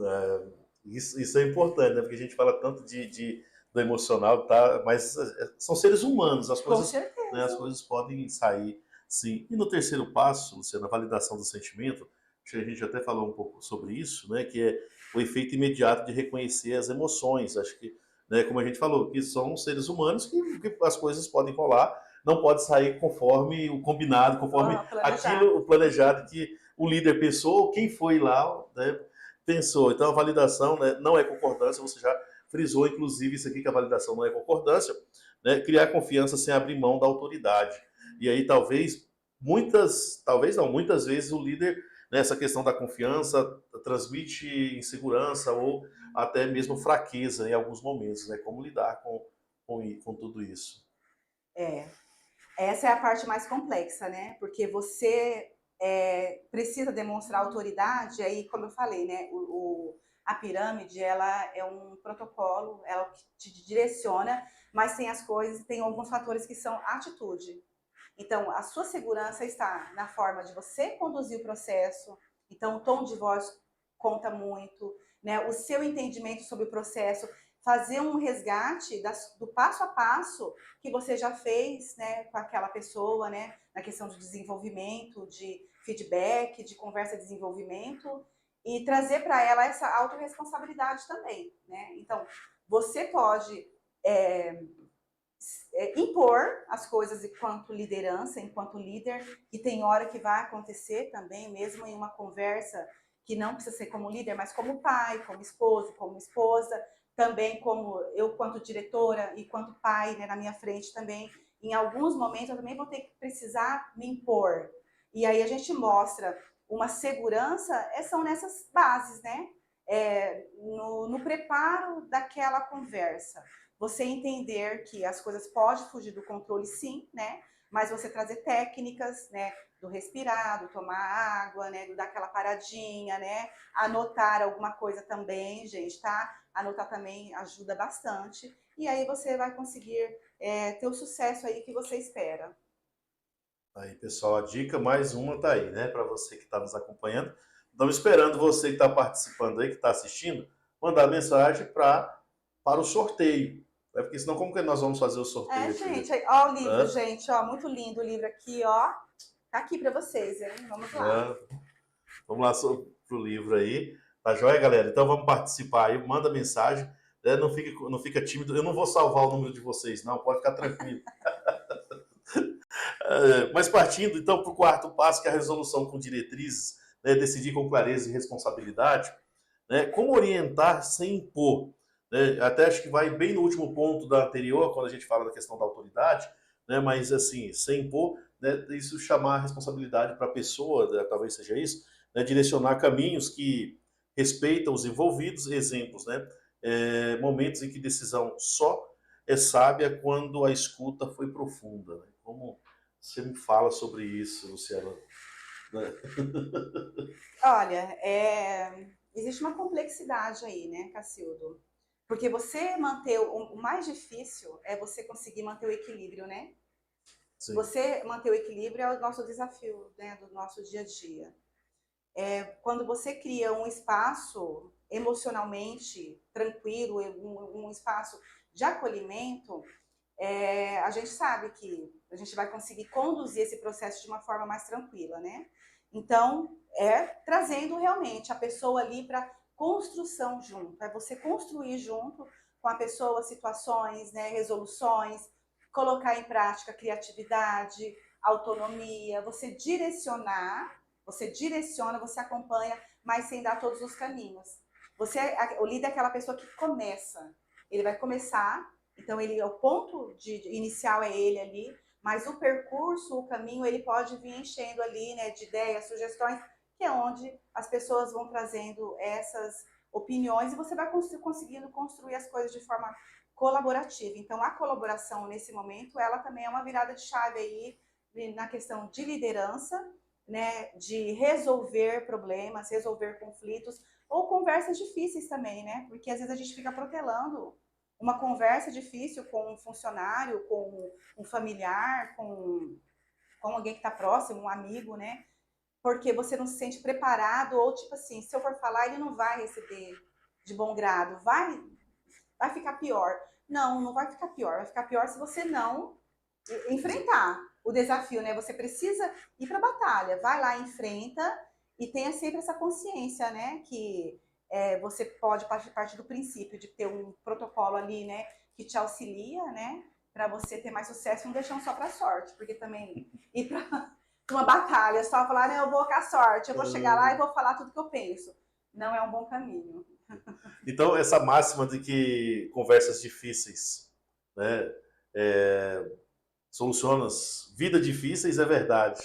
S1: É, isso é importante, né? Porque a gente fala tanto do emocional, tá? Mas são seres humanos,
S2: Com
S1: né, as
S2: certeza.
S1: coisas podem sair, sim. E no terceiro passo, Luciana, a validação do sentimento, acho que a gente até falou um pouco sobre isso, né? Que é o efeito imediato de reconhecer as emoções. Acho que, né, como a gente falou, que são seres humanos que as coisas podem rolar, não pode sair conforme o combinado, conforme aquilo,
S2: Planejado.
S1: o planejado que o líder pensou, quem foi lá, né? Pensou. Então a validação, né, não é concordância, você já frisou, inclusive, isso aqui, que a validação não é concordância, né, criar confiança sem abrir mão da autoridade. E aí talvez não, muitas vezes o líder, nessa questão da confiança, transmite insegurança ou até mesmo fraqueza em alguns momentos, né, como lidar com tudo isso.
S2: É. Essa é a parte mais complexa, né? Porque você precisa demonstrar autoridade, aí, como eu falei, né? A pirâmide, ela é um protocolo, ela te direciona, mas tem as coisas, tem alguns fatores que são atitude. Então, a sua segurança está na forma de você conduzir o processo, então o tom de voz conta muito, né? O seu entendimento sobre o processo, fazer um resgate do passo a passo que você já fez, né, com aquela pessoa, né, na questão de desenvolvimento, de feedback, de conversa de desenvolvimento, e trazer para ela essa autorresponsabilidade também, né? Então, você pode impor as coisas enquanto liderança, enquanto líder, e tem hora que vai acontecer também, mesmo em uma conversa que não precisa ser como líder, mas como pai, como esposo, como esposa, também como eu quanto diretora e quanto pai, né, na minha frente também, em alguns momentos eu também vou ter que precisar me impor. E aí a gente mostra uma segurança são nessas bases, né? No preparo daquela conversa. Você entender que as coisas podem fugir do controle, sim, né? Mas você trazer técnicas, né? Do respirar, do tomar água, né? Do dar aquela paradinha, né? Anotar alguma coisa também, gente, tá? Anotar também ajuda bastante. E aí você vai conseguir ter o sucesso aí que você espera.
S1: Aí, pessoal, a dica mais uma tá aí, né? Para você que está nos acompanhando. Estamos esperando você que está participando aí, que está assistindo, mandar mensagem para o sorteio. Né? Porque senão, como que nós vamos fazer o sorteio aqui?
S2: Gente, ó o livro,
S1: Né?
S2: gente, ó, muito lindo o livro aqui, ó. Tá aqui para vocês, hein? Vamos lá.
S1: Né? Vamos lá pro livro aí. Tá joia, galera? Então vamos participar aí, manda mensagem. Né? Não fica tímido. Eu não vou salvar o número de vocês, não, pode ficar tranquilo. Mas partindo então para o quarto passo, que é a resolução com diretrizes, né? Decidir com clareza e responsabilidade, né? Como orientar sem impor. Né? Até acho que vai bem no último ponto da anterior, quando a gente fala da questão da autoridade, né? Mas assim, sem impor, né? Isso chamar a responsabilidade para a pessoa, né? Talvez seja isso, né? Direcionar caminhos que respeitam os envolvidos, exemplos, né? Momentos em que decisão só é sábia quando a escuta foi profunda. Né? Como você me fala sobre isso, Luciana? Né?
S2: Olha, existe uma complexidade aí, né, Cacildo? Porque você manter o mais difícil é você conseguir manter o equilíbrio, né?
S1: Sim.
S2: Você manter o equilíbrio é o nosso desafio, né, do nosso dia a dia. Quando você cria um espaço emocionalmente tranquilo, um espaço de acolhimento, a gente sabe que a gente vai conseguir conduzir esse processo de uma forma mais tranquila, né? Então, trazendo realmente a pessoa ali para construção junto, é você construir junto com a pessoa situações, né, resoluções, colocar em prática criatividade, autonomia, você direciona, você acompanha, mas sem dar todos os caminhos. O líder é aquela pessoa que começa, ele vai começar, então o ponto inicial é ele ali, mas o percurso, o caminho, ele pode vir enchendo ali, né, de ideias, sugestões, que é onde as pessoas vão trazendo essas opiniões e você vai conseguindo construir as coisas de forma colaborativa. Então, a colaboração nesse momento, ela também é uma virada de chave aí na questão de liderança, né, de resolver problemas, resolver conflitos ou conversas difíceis também, né? Porque às vezes a gente fica protelando uma conversa difícil com um funcionário, com um familiar, com alguém que está próximo, um amigo, né? Porque você não se sente preparado ou tipo assim, se eu for falar, ele não vai receber de bom grado, vai ficar pior. Não, não vai ficar pior. Vai ficar pior se você não enfrentar o desafio, né? Você precisa ir para a batalha, vai lá, enfrenta e tenha sempre essa consciência, né? Que você pode partir do princípio de ter um protocolo ali, né? Que te auxilia, né? Para você ter mais sucesso, não deixando só para sorte, porque também ir para uma batalha só falar, não, eu vou com a sorte, eu vou chegar lá e vou falar tudo que eu penso. Não é um bom caminho.
S1: Então, essa máxima de que conversas difíceis, né, solucionam vidas difíceis é verdade.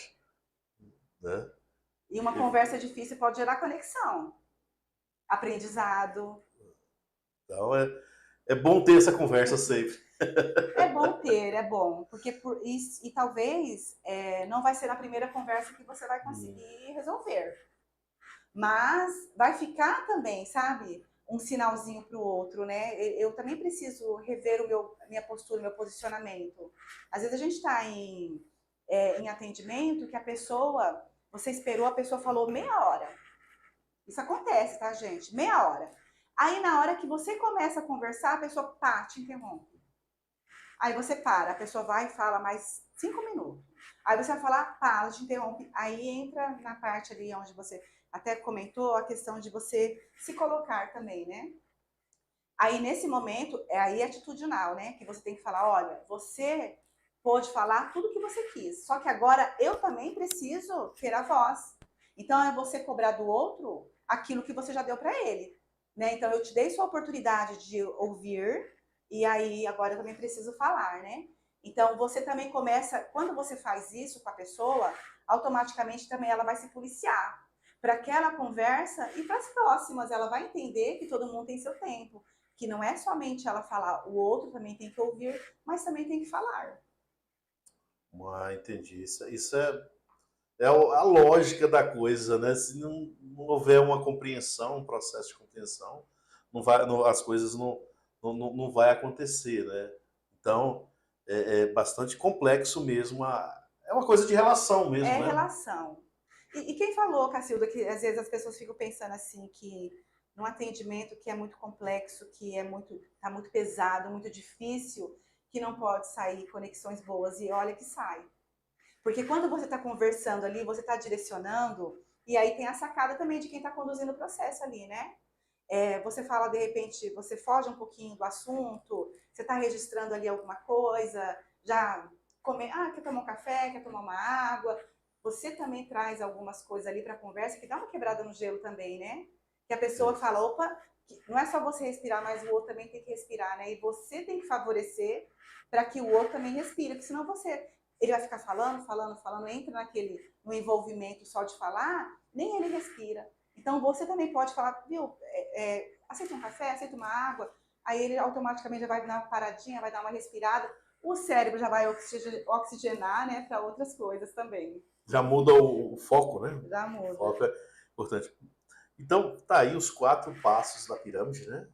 S1: Né?
S2: E uma conversa difícil pode gerar conexão, aprendizado.
S1: Então, é bom ter essa conversa sempre.
S2: É bom ter, é bom, porque e talvez não vai ser na primeira conversa que você vai conseguir resolver, mas vai ficar também, sabe, um sinalzinho para o outro, né? Eu também preciso rever minha postura, meu posicionamento. Às vezes a gente está em atendimento que você esperou, a pessoa falou meia hora. Isso acontece, tá, gente? Meia hora. Aí na hora que você começa a conversar, a pessoa te interrompe. Aí você para, a pessoa vai e fala mais 5 minutos. Aí você vai falar, para, te interrompe. Aí entra na parte ali onde você até comentou a questão de você se colocar também, né? Aí nesse momento, aí atitudinal, né? Que você tem que falar, olha, você pode falar tudo que você quis, só que agora eu também preciso ter a voz. Então é você cobrar do outro aquilo que você já deu para ele, né? Então eu te dei sua oportunidade de ouvir, e aí agora eu também preciso falar, né? Então você também começa, quando você faz isso com a pessoa, automaticamente também ela vai se policiar. para aquela conversa e para as próximas. Ela vai entender que todo mundo tem seu tempo, que não é somente ela falar, o outro também tem que ouvir, mas também tem que falar.
S1: Entendi. Isso a lógica da coisa, né? Se não houver uma compreensão, um processo de compreensão, as coisas não vai acontecer, né? Então, é bastante complexo mesmo. É uma coisa de relação mesmo,
S2: É
S1: né?
S2: relação. E quem falou, Cacilda, que às vezes as pessoas ficam pensando assim, que num atendimento que é muito complexo, que tá muito pesado, muito difícil, que não pode sair conexões boas, e olha que sai. Porque quando você está conversando ali, você está direcionando, e aí tem a sacada também de quem está conduzindo o processo ali, né? Você fala, de repente, você foge um pouquinho do assunto, você está registrando ali alguma coisa, já quer tomar um café, quer tomar uma água. Você também traz algumas coisas ali para a conversa que dá uma quebrada no gelo também, né? Que a pessoa fala, opa, não é só você respirar, mas o outro também tem que respirar, né? E você tem que favorecer para que o outro também respire, porque senão ele vai ficar falando, entra no envolvimento só de falar, nem ele respira. Então você também pode falar, viu, aceita um café, aceita uma água, aí ele automaticamente já vai dar uma paradinha, vai dar uma respirada, o cérebro já vai oxigenar, né, para outras coisas também.
S1: Já muda o foco, né?
S2: Já muda.
S1: O foco é importante. Então, tá aí os 4 passos da pirâmide, né?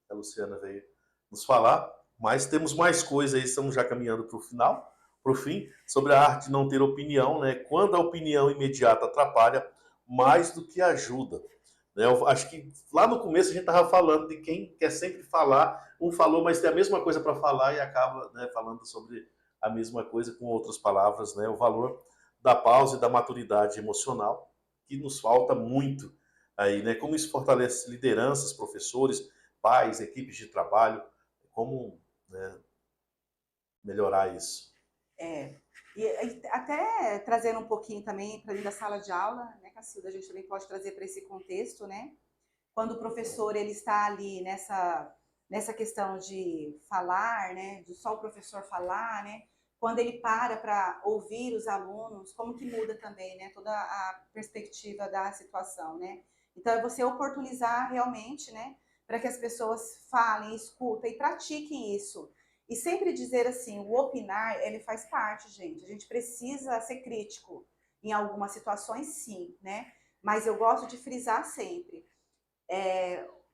S1: A Luciana veio nos falar, mas temos mais coisas aí, estamos já caminhando para o final, para o fim, sobre a arte de não ter opinião, né? Quando a opinião imediata atrapalha mais do que ajuda. Né? Eu acho que lá no começo a gente estava falando de quem quer sempre falar, um falou, mas tem a mesma coisa para falar e acaba, né, falando sobre a mesma coisa com outras palavras, né? O valor da pausa e da maturidade emocional, que nos falta muito aí, né? Como isso fortalece lideranças, professores, pais, equipes de trabalho, como, né, melhorar isso.
S2: E até trazendo um pouquinho também para dentro da sala de aula, né, Cacilda, a gente também pode trazer para esse contexto, né? Quando o professor ele está ali nessa questão de falar, né, de só o professor falar, né, quando ele para ouvir os alunos, como que muda também, né, toda a perspectiva da situação, né? Então é você oportunizar realmente, né, para que as pessoas falem, escutem e pratiquem isso. E sempre dizer assim, o opinar, ele faz parte, gente. A gente precisa ser crítico em algumas situações, sim, né? Mas eu gosto de frisar sempre,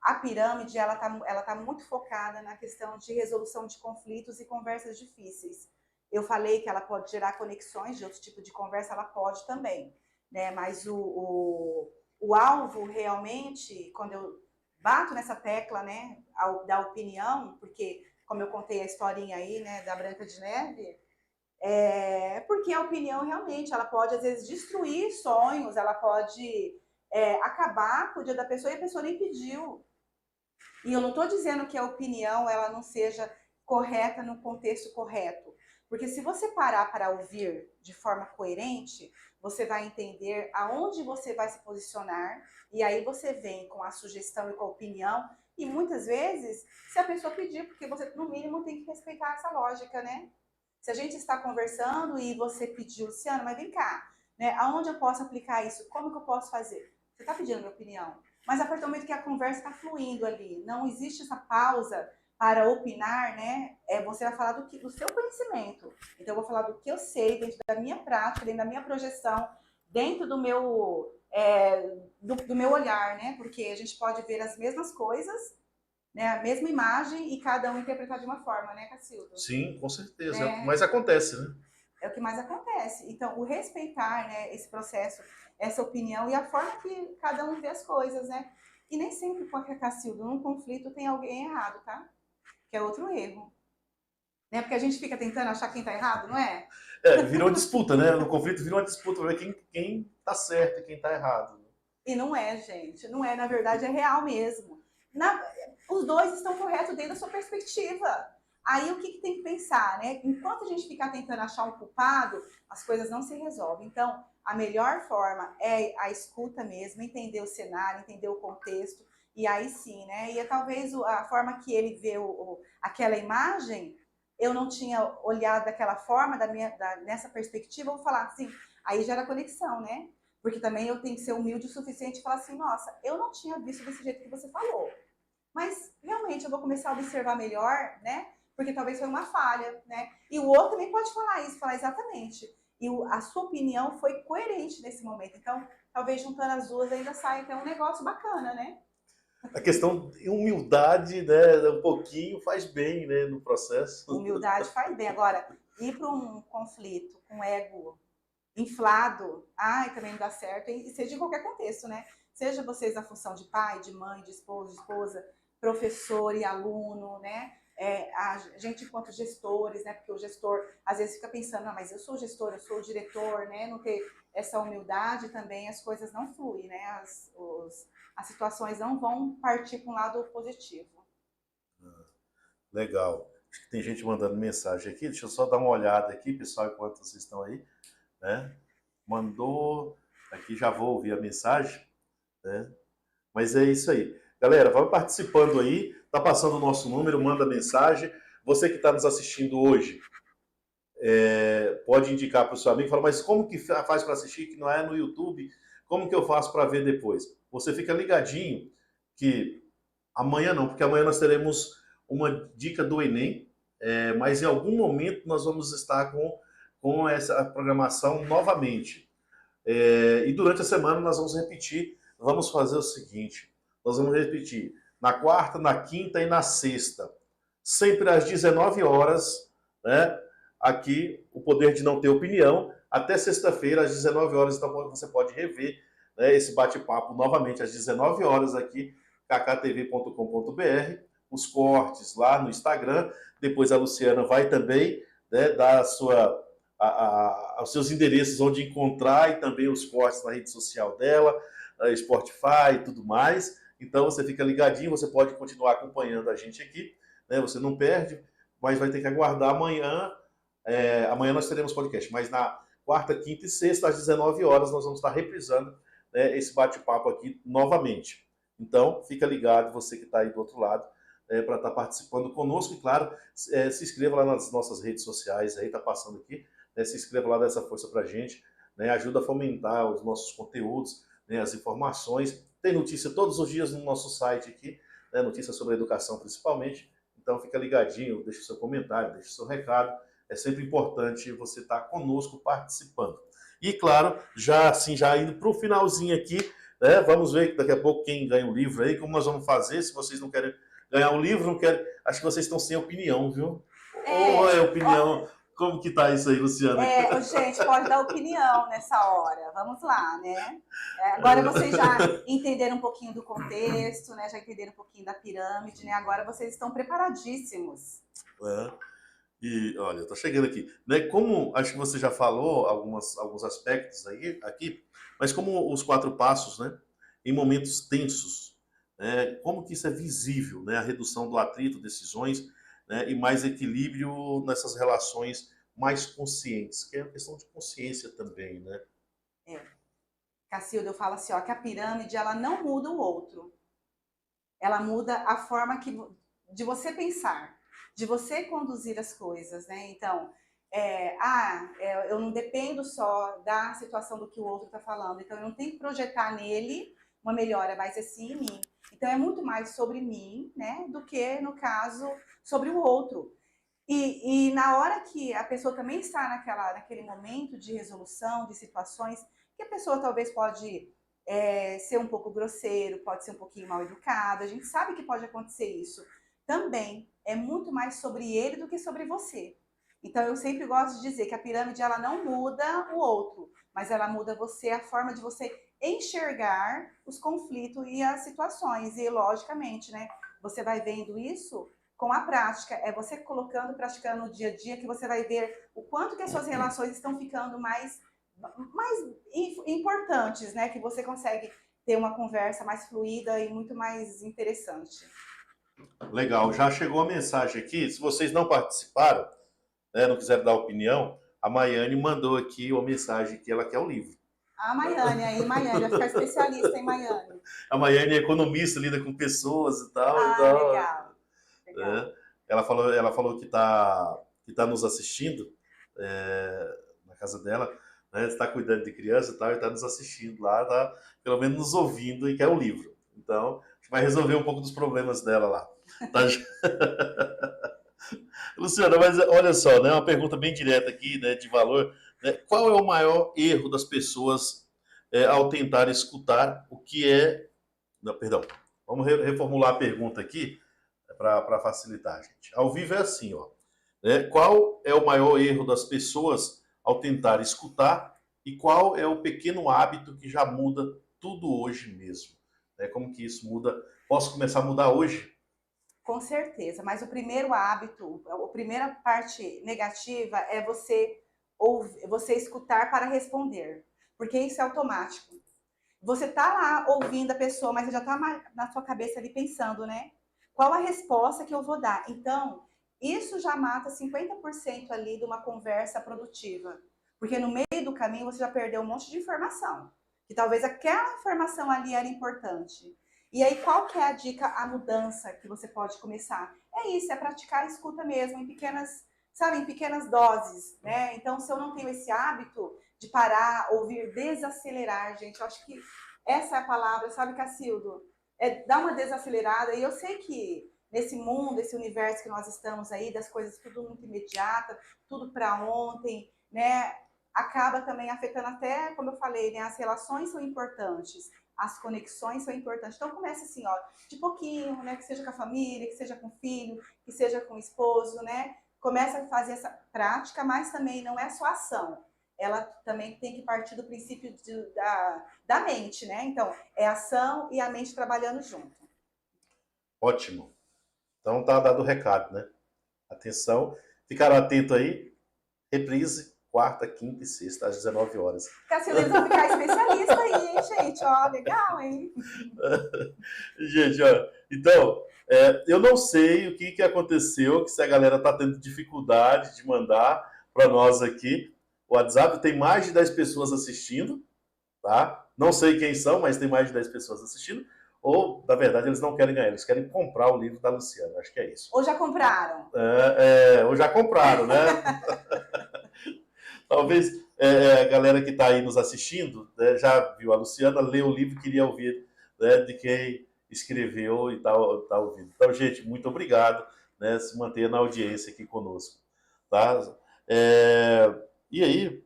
S2: a pirâmide ela tá muito focada na questão de resolução de conflitos e conversas difíceis. Eu falei que ela pode gerar conexões de outro tipo de conversa, ela pode também, né? Mas o alvo realmente, quando eu bato nessa tecla, né, da opinião, porque como eu contei a historinha aí, né, da Branca de Neve, porque a opinião realmente ela pode às vezes destruir sonhos, ela pode acabar com o dia da pessoa e a pessoa nem pediu. E eu não estou dizendo que a opinião ela não seja correta no contexto correto, porque se você parar para ouvir de forma coerente, você vai entender aonde você vai se posicionar e aí você vem com a sugestão e com a opinião e muitas vezes, se a pessoa pedir, porque você no mínimo tem que respeitar essa lógica, né? Se a gente está conversando e você pediu, Luciana, mas vem cá, né? Aonde eu posso aplicar isso? Como que eu posso fazer? Você está pedindo minha opinião. Mas a partir do momento que a conversa está fluindo ali, não existe essa pausa para opinar, né? Você vai falar do seu conhecimento. Então, eu vou falar do que eu sei, dentro da minha prática, dentro da minha projeção, dentro do meu, do meu olhar, né? Porque a gente pode ver as mesmas coisas, né? A mesma imagem e cada um interpretar de uma forma, né, Cacildo?
S1: Sim, com certeza. É o que
S2: Né?
S1: mais acontece, né?
S2: É o que mais acontece. Então, o respeitar, né, esse processo, essa opinião e a forma que cada um vê as coisas, né? E nem sempre com a Cacildo, num conflito tem alguém errado, tá? Que é outro erro. Né? Porque a gente fica tentando achar quem tá errado, não é?
S1: Virou disputa, né? No conflito virou uma disputa para ver quem tá certo e quem tá errado.
S2: E não é, gente. Não é, na verdade, é real mesmo. Os dois estão corretos dentro da sua perspectiva. Aí o que tem que pensar, né? Enquanto a gente ficar tentando achar um culpado, as coisas não se resolvem. Então, a melhor forma é a escuta mesmo, entender o cenário, entender o contexto, e aí sim, né? E talvez a forma que ele vê aquela imagem, eu não tinha olhado daquela forma, nessa perspectiva, eu vou falar assim, aí gera conexão, né? Porque também eu tenho que ser humilde o suficiente e falar assim, nossa, eu não tinha visto desse jeito que você falou. Mas realmente eu vou começar a observar melhor, né? Porque talvez foi uma falha, né? E o outro também pode falar isso, falar exatamente. E a sua opinião foi coerente nesse momento. Então, talvez juntando as duas ainda saia até um negócio bacana, né?
S1: A questão de humildade, né, um pouquinho faz bem, né, no processo.
S2: Humildade faz bem. Agora, ir para um conflito com ego inflado, ai, também não dá certo, e seja em qualquer contexto, né? Seja vocês na função de pai, de mãe, de esposa, professor e aluno, né? A gente enquanto gestores, né? Porque o gestor às vezes fica pensando, não, mas eu sou o gestor, eu sou o diretor, né? Não ter essa humildade também, as coisas não fluem, né? As situações não vão partir para um lado positivo.
S1: Legal. Acho que tem gente mandando mensagem aqui. Deixa eu só dar uma olhada aqui, pessoal, enquanto vocês estão aí, né? Mandou. Aqui já vou ouvir a mensagem, né? Mas é isso aí. Galera, vai participando aí. Tá passando o nosso número, manda mensagem. Você que está nos assistindo hoje, pode indicar para o seu amigo, fala, mas como que faz para assistir que não é no YouTube? Como que eu faço para ver depois? Você fica ligadinho que amanhã não, porque amanhã nós teremos uma dica do Enem, mas em algum momento nós vamos estar com essa programação novamente. E durante a semana nós vamos repetir, vamos fazer o seguinte, nós vamos repetir na quarta, na quinta e na sexta, sempre às 19 horas, né? Aqui, o Poder de Não Ter Opinião, até sexta-feira, às 19 horas, então você pode rever, né, esse bate-papo novamente às 19 horas aqui, kkTV.com.br, os cortes lá no Instagram, depois a Luciana vai também, né, dar os seus endereços onde encontrar e também os cortes na rede social dela, Spotify e tudo mais. Então você fica ligadinho, você pode continuar acompanhando a gente aqui, né? Você não perde, mas vai ter que aguardar amanhã. Amanhã nós teremos podcast, mas na quarta, quinta e sexta, às 19 horas, nós vamos estar reprisando, né, esse bate-papo aqui novamente. Então, fica ligado, você que está aí do outro lado, para estar participando conosco. E, claro, se inscreva lá nas nossas redes sociais, aí está passando aqui, né, se inscreva lá, dá essa força para a gente, né, ajuda a fomentar os nossos conteúdos, né, as informações. Tem notícia todos os dias no nosso site aqui, né, notícias sobre educação principalmente. Então, fica ligadinho, deixa o seu comentário, deixa o seu recado. É sempre importante você estar conosco participando. E, claro, já indo para o finalzinho aqui, né, vamos ver daqui a pouco quem ganha o livro aí, como nós vamos fazer, se vocês não querem ganhar o livro, não querem, acho que vocês estão sem opinião, viu? Ou é opinião... Como que tá isso aí, Luciana?
S2: Gente, pode dar opinião nessa hora. Vamos lá, né? Agora vocês já entenderam um pouquinho do contexto, né? Já entenderam um pouquinho da pirâmide, né? Agora vocês estão preparadíssimos.
S1: E olha, eu tô chegando aqui, né? Como acho que você já falou alguns aspectos aí, aqui, mas como os 4 passos, né? Em momentos tensos, né? Como que isso é visível, né? A redução do atrito, decisões, né, e mais equilíbrio nessas relações mais conscientes, que é uma questão de consciência também, né?
S2: Cacilda, eu falo assim, ó, que a pirâmide, ela não muda o outro. Ela muda a forma de você pensar, de você conduzir as coisas, né? Então, eu não dependo só da situação do que o outro está falando, então eu não tenho que projetar nele uma melhora, mas assim em mim. Então é muito mais sobre mim, né, do que, no caso, sobre o outro. E na hora que a pessoa também está naquele momento de resolução de situações, que a pessoa talvez pode ser um pouco grosseiro, pode ser um pouquinho mal educado, a gente sabe que pode acontecer isso. Também é muito mais sobre ele do que sobre você. Então eu sempre gosto de dizer que a pirâmide ela não muda o outro, mas ela muda você, a forma de você enxergar os conflitos e as situações. E logicamente, né, você vai vendo isso com a prática, é você colocando, praticando no dia a dia, que você vai ver o quanto que as suas relações estão ficando mais importantes, né? Que você consegue ter uma conversa mais fluida e muito mais interessante.
S1: Legal, já chegou a mensagem aqui, se vocês não participaram, né, não quiseram dar opinião, a Maiane mandou aqui uma mensagem que ela quer o livro.
S2: A Maiane aí, Maiane, vai ficar especialista em Maiane.
S1: A Maiane é economista, lida com pessoas e tal.
S2: Então, legal.
S1: Ela falou que tá nos assistindo na casa dela, né, está cuidando de criança e tal, e está nos assistindo lá, tá pelo menos nos ouvindo e quer o livro. Então, a gente vai resolver um pouco dos problemas dela lá. Tá? Luciana, mas olha só, né, uma pergunta bem direta aqui, né, de valor. Né, qual é o maior erro das pessoas ao tentar escutar o que é... Não, perdão. Vamos reformular a pergunta aqui para facilitar, gente. Ao vivo é assim, ó. Né, qual é o maior erro das pessoas ao tentar escutar e qual é o pequeno hábito que já muda tudo hoje mesmo? Né, como que isso muda? Posso começar a mudar hoje?
S2: Com certeza, mas o primeiro hábito, a primeira parte negativa é você escutar para responder, porque isso é automático. Você tá lá ouvindo a pessoa, mas você já tá na sua cabeça ali pensando, né? Qual a resposta que eu vou dar? Então, isso já mata 50% ali de uma conversa produtiva, porque no meio do caminho você já perdeu um monte de informação, que talvez aquela informação ali era importante. E aí, qual que é a dica, a mudança que você pode começar? É isso, é praticar a escuta mesmo, em pequenas, sabe, em pequenas doses, né? Então, se eu não tenho esse hábito de parar, ouvir, desacelerar, gente, eu acho que essa é a palavra, sabe, Cacildo? É dar uma desacelerada, e eu sei que nesse mundo, esse universo que nós estamos aí, das coisas tudo muito imediata, tudo para ontem, né? Acaba também afetando até, como eu falei, né? As relações são importantes, as conexões são importantes. Então começa assim, ó, de pouquinho, né? Que seja com a família, que seja com o filho, que seja com o esposo, né? Começa a fazer essa prática, mas também não é só ação. Ela também tem que partir do princípio da mente, né? Então, é ação e a mente trabalhando junto.
S1: Ótimo. Então tá dado o recado, né? Atenção, ficaram atentos aí. Reprise, quarta, quinta e sexta, às 19 horas.
S2: Cacilda, eles vão ficar especialista aí, hein, gente? Ó, legal, hein?
S1: Gente, ó, então, eu não sei o que aconteceu, que se a galera tá tendo dificuldade de mandar para nós aqui. O WhatsApp tem mais de 10 pessoas assistindo, tá? Não sei quem são, mas tem mais de 10 pessoas assistindo. Ou, na verdade, eles não querem ganhar, eles querem comprar o livro da Luciana. Acho que é isso.
S2: Ou já compraram?
S1: Ou já compraram, né? Talvez a galera que está aí nos assistindo, né, já viu a Luciana, leu o livro e queria ouvir, né, de quem escreveu e tá ouvindo. Então, gente, muito obrigado, né, se manter na audiência aqui conosco. Tá? E aí,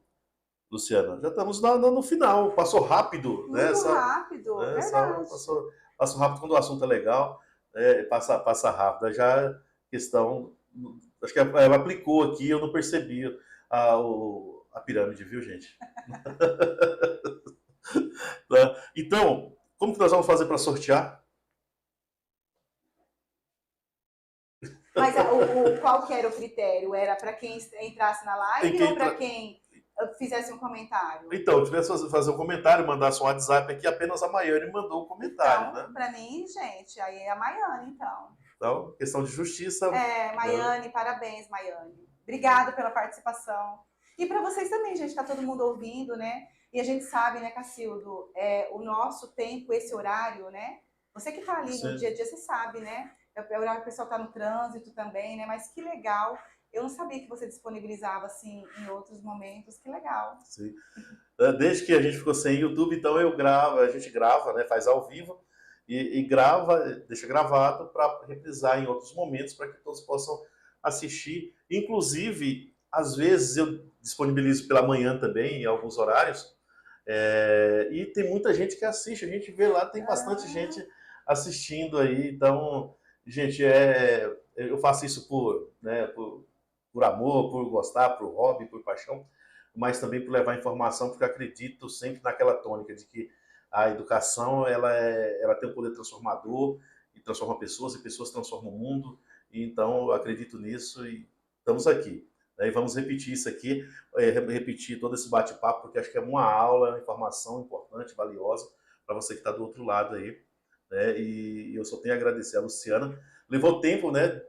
S1: Luciana, já estamos no final, passou rápido. Né,
S2: Muito rápido, verdade.
S1: Passou rápido quando o assunto é legal, passa rápido. Já questão, acho que ela aplicou aqui, eu não percebi a pirâmide, viu, gente? Então, como que nós vamos fazer para sortear?
S2: Mas qual que era o critério? Era para quem entrasse na live ou para quem fizesse um comentário?
S1: Então, tivesse fazer um comentário, mandasse um WhatsApp aqui, apenas a Maiane mandou um comentário,
S2: então,
S1: né?
S2: Para mim, gente, aí é a Maiane, então.
S1: Então, questão de justiça.
S2: Maiane, parabéns, Maiane. Obrigada pela participação. E para vocês também, gente, tá todo mundo ouvindo, né? E a gente sabe, né, Cacildo, o nosso tempo, esse horário, né? Você que tá ali
S1: Sim.
S2: no dia a dia, você sabe, né? É o horário que o pessoal tá no trânsito também, né? Mas que legal. Eu não sabia que você disponibilizava, assim, em outros momentos. Que legal.
S1: Sim. Desde que a gente ficou sem YouTube, então a gente grava, né? Faz ao vivo e grava, deixa gravado para reprisar em outros momentos, para que todos possam assistir. Inclusive, às vezes eu disponibilizo pela manhã também, em alguns horários, e tem muita gente que assiste, a gente vê lá, tem bastante gente assistindo aí. Então, gente, eu faço isso por amor, por gostar, por hobby, por paixão, mas também por levar informação, porque eu acredito sempre naquela tônica de que a educação ela tem um poder transformador e transforma pessoas, e pessoas transformam o mundo. E então eu acredito nisso e estamos aqui. Né? E vamos repetir isso aqui, repetir todo esse bate-papo, porque acho que é uma aula, uma informação importante, valiosa, para você que está do outro lado aí. Né? E eu só tenho a agradecer a Luciana. Levou tempo, né?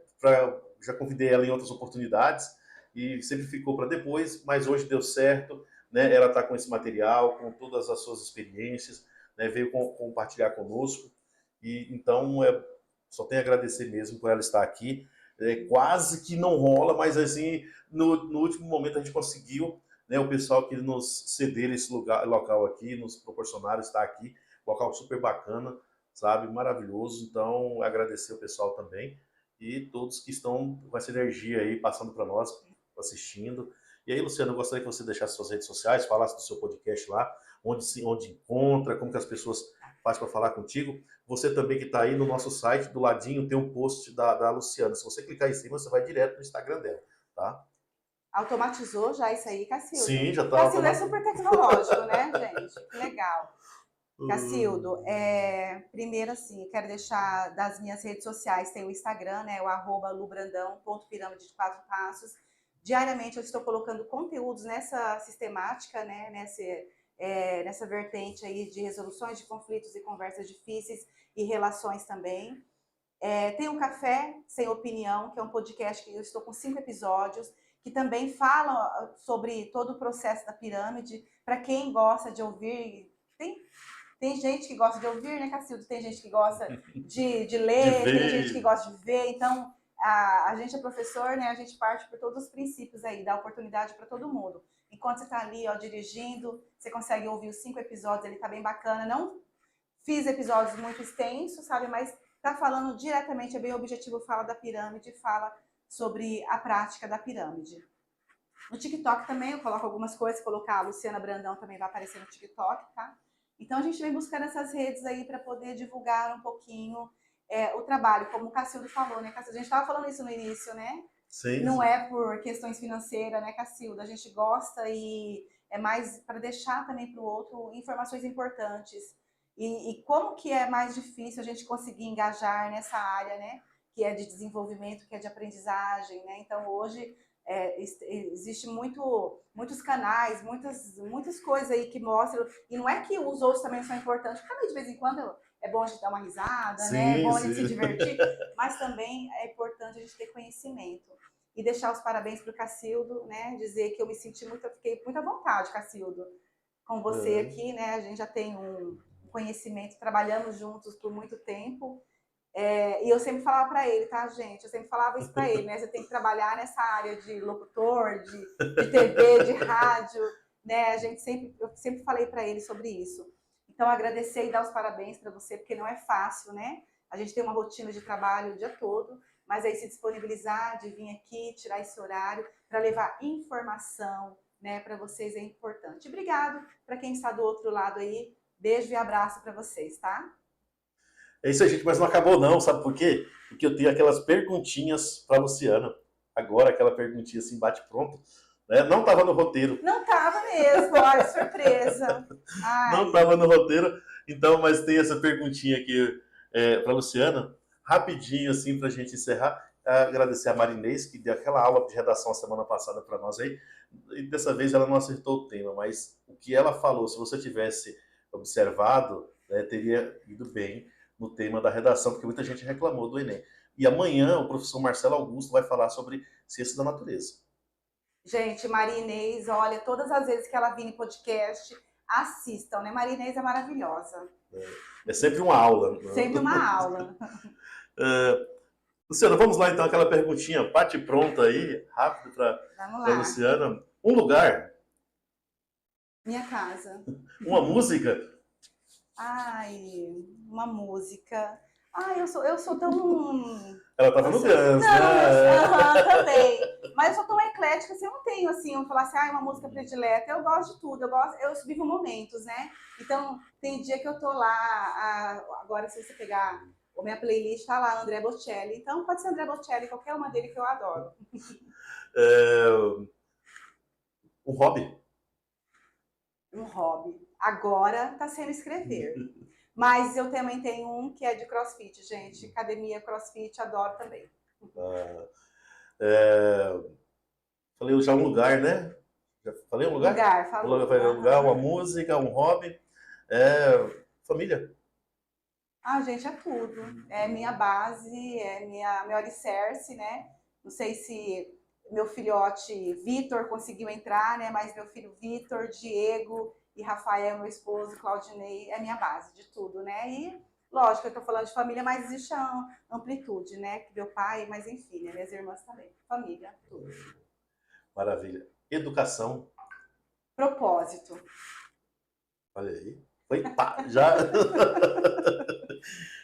S1: Já convidei ela em outras oportunidades e sempre ficou para depois, mas hoje deu certo. Né? Ela está com esse material, com todas as suas experiências, né? Veio compartilhar conosco. E então só tenho a agradecer mesmo por ela estar aqui. Quase que não rola, mas assim, no último momento a gente conseguiu, né, o pessoal que nos ceder esse local aqui, nos proporcionaram estar aqui, local super bacana, sabe, maravilhoso. Então, agradecer o pessoal também e todos que estão com essa energia aí passando para nós, assistindo. E aí, Luciano, eu gostaria que você deixasse suas redes sociais, falasse do seu podcast lá, onde encontra, como que as pessoas fazem para falar contigo. Você também que está aí no nosso site, do ladinho tem um post da Luciana. Se você clicar em cima, você vai direto no Instagram dela, tá?
S2: Automatizou já isso aí, Cacildo?
S1: Sim, já está
S2: Cacildo é
S1: automatizado.
S2: super tecnológico, né, gente? Que legal. Cacildo, primeiro assim, quero deixar das minhas redes sociais, tem o Instagram, né, o @lubrandão.pirâmide de 4 passos. Diariamente eu estou colocando conteúdos nessa sistemática, né, nessa vertente aí de resoluções de conflitos e conversas difíceis e relações também. Tem o Café Sem Opinião, que é um podcast que eu estou com 5 episódios, que também fala sobre todo o processo da pirâmide, para quem gosta de ouvir. Tem gente que gosta de ouvir, né, Cacildo? Tem gente que gosta de ler, tem gente que gosta de ver. Então, a gente é professor, né? A gente parte por todos os princípios aí, dá oportunidade para todo mundo. Enquanto você está ali, ó, dirigindo, você consegue ouvir os 5 episódios, ele tá bem bacana. Não fiz episódios muito extensos, sabe? Mas tá falando diretamente, é bem objetivo, fala da pirâmide, fala sobre a prática da pirâmide. No TikTok também eu coloco algumas coisas, colocar a Luciana Brandão também vai aparecer no TikTok, tá? Então a gente vem buscando essas redes aí para poder divulgar um pouquinho o trabalho, como o Cacildo falou, né, Cacildo? A gente estava falando isso no início, né?
S1: Sim,
S2: Não
S1: sim.
S2: é por questões financeiras, né, Cacildo? A gente gosta e é mais para deixar também para o outro informações importantes. E como que é mais difícil a gente conseguir engajar nessa área, né? Que é de desenvolvimento, que é de aprendizagem, né? Então hoje existe muitos canais, muitas coisas aí que mostram, e não é que os outros também são importantes, porque também de vez em quando é bom a gente dar uma risada, né? É
S1: Sim,
S2: bom a gente se
S1: sim.
S2: divertir, mas também é importante a gente ter conhecimento. E deixar os parabéns para o Cacildo, né? Dizer que eu me senti fiquei com muita vontade, Cacildo, com você aqui, né? A gente já tem um conhecimento, trabalhamos juntos por muito tempo. E eu sempre falava para ele, tá, gente? Eu sempre falava isso para ele, né? Você tem que trabalhar nessa área de locutor, de TV, de rádio, né? Eu sempre falei para ele sobre isso. Então, agradecer e dar os parabéns para você, porque não é fácil, né? A gente tem uma rotina de trabalho o dia todo, mas aí se disponibilizar de vir aqui, tirar esse horário para levar informação, né, para vocês é importante. Obrigado para quem está do outro lado aí. Beijo e abraço para vocês, tá?
S1: É isso aí, gente, mas não acabou não, sabe por quê? Porque eu tenho aquelas perguntinhas para Luciana. Agora, aquela perguntinha assim, bate-pronto. Né? Não estava no roteiro.
S2: Não estava mesmo, olha, surpresa.
S1: Não
S2: Ai.
S1: estava no roteiro, então, mas tem essa perguntinha aqui para Luciana, rapidinho, assim, para a gente encerrar. Agradecer a Marinês, que deu aquela aula de redação a semana passada para nós aí. E dessa vez ela não acertou o tema, mas o que ela falou, se você tivesse observado, né, teria ido bem no tema da redação, porque muita gente reclamou do Enem. E amanhã o professor Marcelo Augusto vai falar sobre ciência da natureza.
S2: Gente, Maria Inês, olha, todas as vezes que ela vir em podcast, assistam, né? Maria Inês é maravilhosa.
S1: É sempre uma aula. Né?
S2: Sempre uma aula.
S1: Luciana, vamos lá então, aquela perguntinha, bate pronta aí, rápido para Luciana. Um lugar?
S2: Minha casa.
S1: Uma música?
S2: Ai, uma música. Ai, eu sou tão...
S1: Ela tava no Guns,
S2: né? Também. Mas eu sou tão eclética, assim, eu não tenho, assim, eu falar assim, uma música predileta. Eu gosto de tudo, eu vivo momentos, né? Então, tem dia que eu tô lá, agora se você pegar a minha playlist, tá lá, André Bocelli. Então, pode ser André Bocelli, qualquer uma dele que eu adoro.
S1: Um hobby?
S2: Um hobby. Agora tá sendo escrever. Mas eu também tenho um que é de crossfit, gente. Academia crossfit, adoro também.
S1: Falei já um lugar, né? Já falei um lugar?
S2: Lugar, falou.
S1: Um lugar, uma música, um hobby. Família.
S2: Ah, gente, é tudo. É minha base, é meu alicerce, né? Não sei se meu filhote Vitor conseguiu entrar, né? Mas meu filho Vitor, Diego e Rafael, meu esposo, Claudinei, é minha base de tudo, né? E, lógico, eu tô falando de família, mas existe a amplitude, né? Meu pai, mas enfim, né? Minhas irmãs também. Família, tudo.
S1: Maravilha. Educação.
S2: Propósito.
S1: Olha aí. Foi pá, já.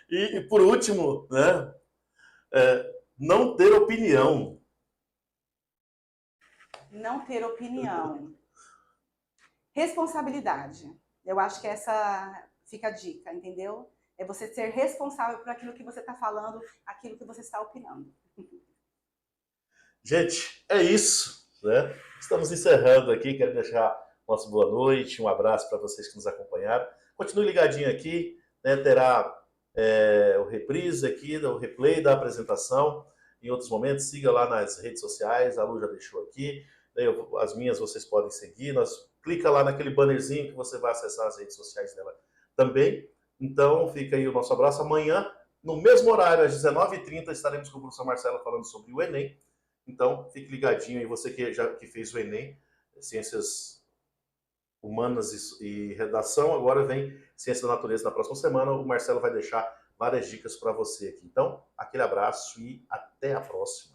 S1: E por último, né? Não ter opinião.
S2: Não ter opinião. Responsabilidade. Eu acho que essa fica a dica, entendeu? É você ser responsável por aquilo que você está falando, aquilo que você está opinando.
S1: Gente, é isso, né? Estamos encerrando aqui. Quero deixar nossa boa noite, um abraço para vocês que nos acompanharam. Continue ligadinho aqui, né? Terá o reprise aqui, o replay da apresentação em outros momentos. Siga lá nas redes sociais, a Lu já deixou aqui. As minhas vocês podem seguir. Clica lá naquele bannerzinho que você vai acessar as redes sociais dela também. Então, fica aí o nosso abraço. Amanhã, no mesmo horário, às 19h30, estaremos com o professor Marcelo falando sobre o Enem. Então, fique ligadinho aí, você que fez o Enem, Ciências Humanas e Redação, agora vem Ciência da Natureza na próxima semana. O Marcelo vai deixar várias dicas para você aqui. Então, aquele abraço e até a próxima.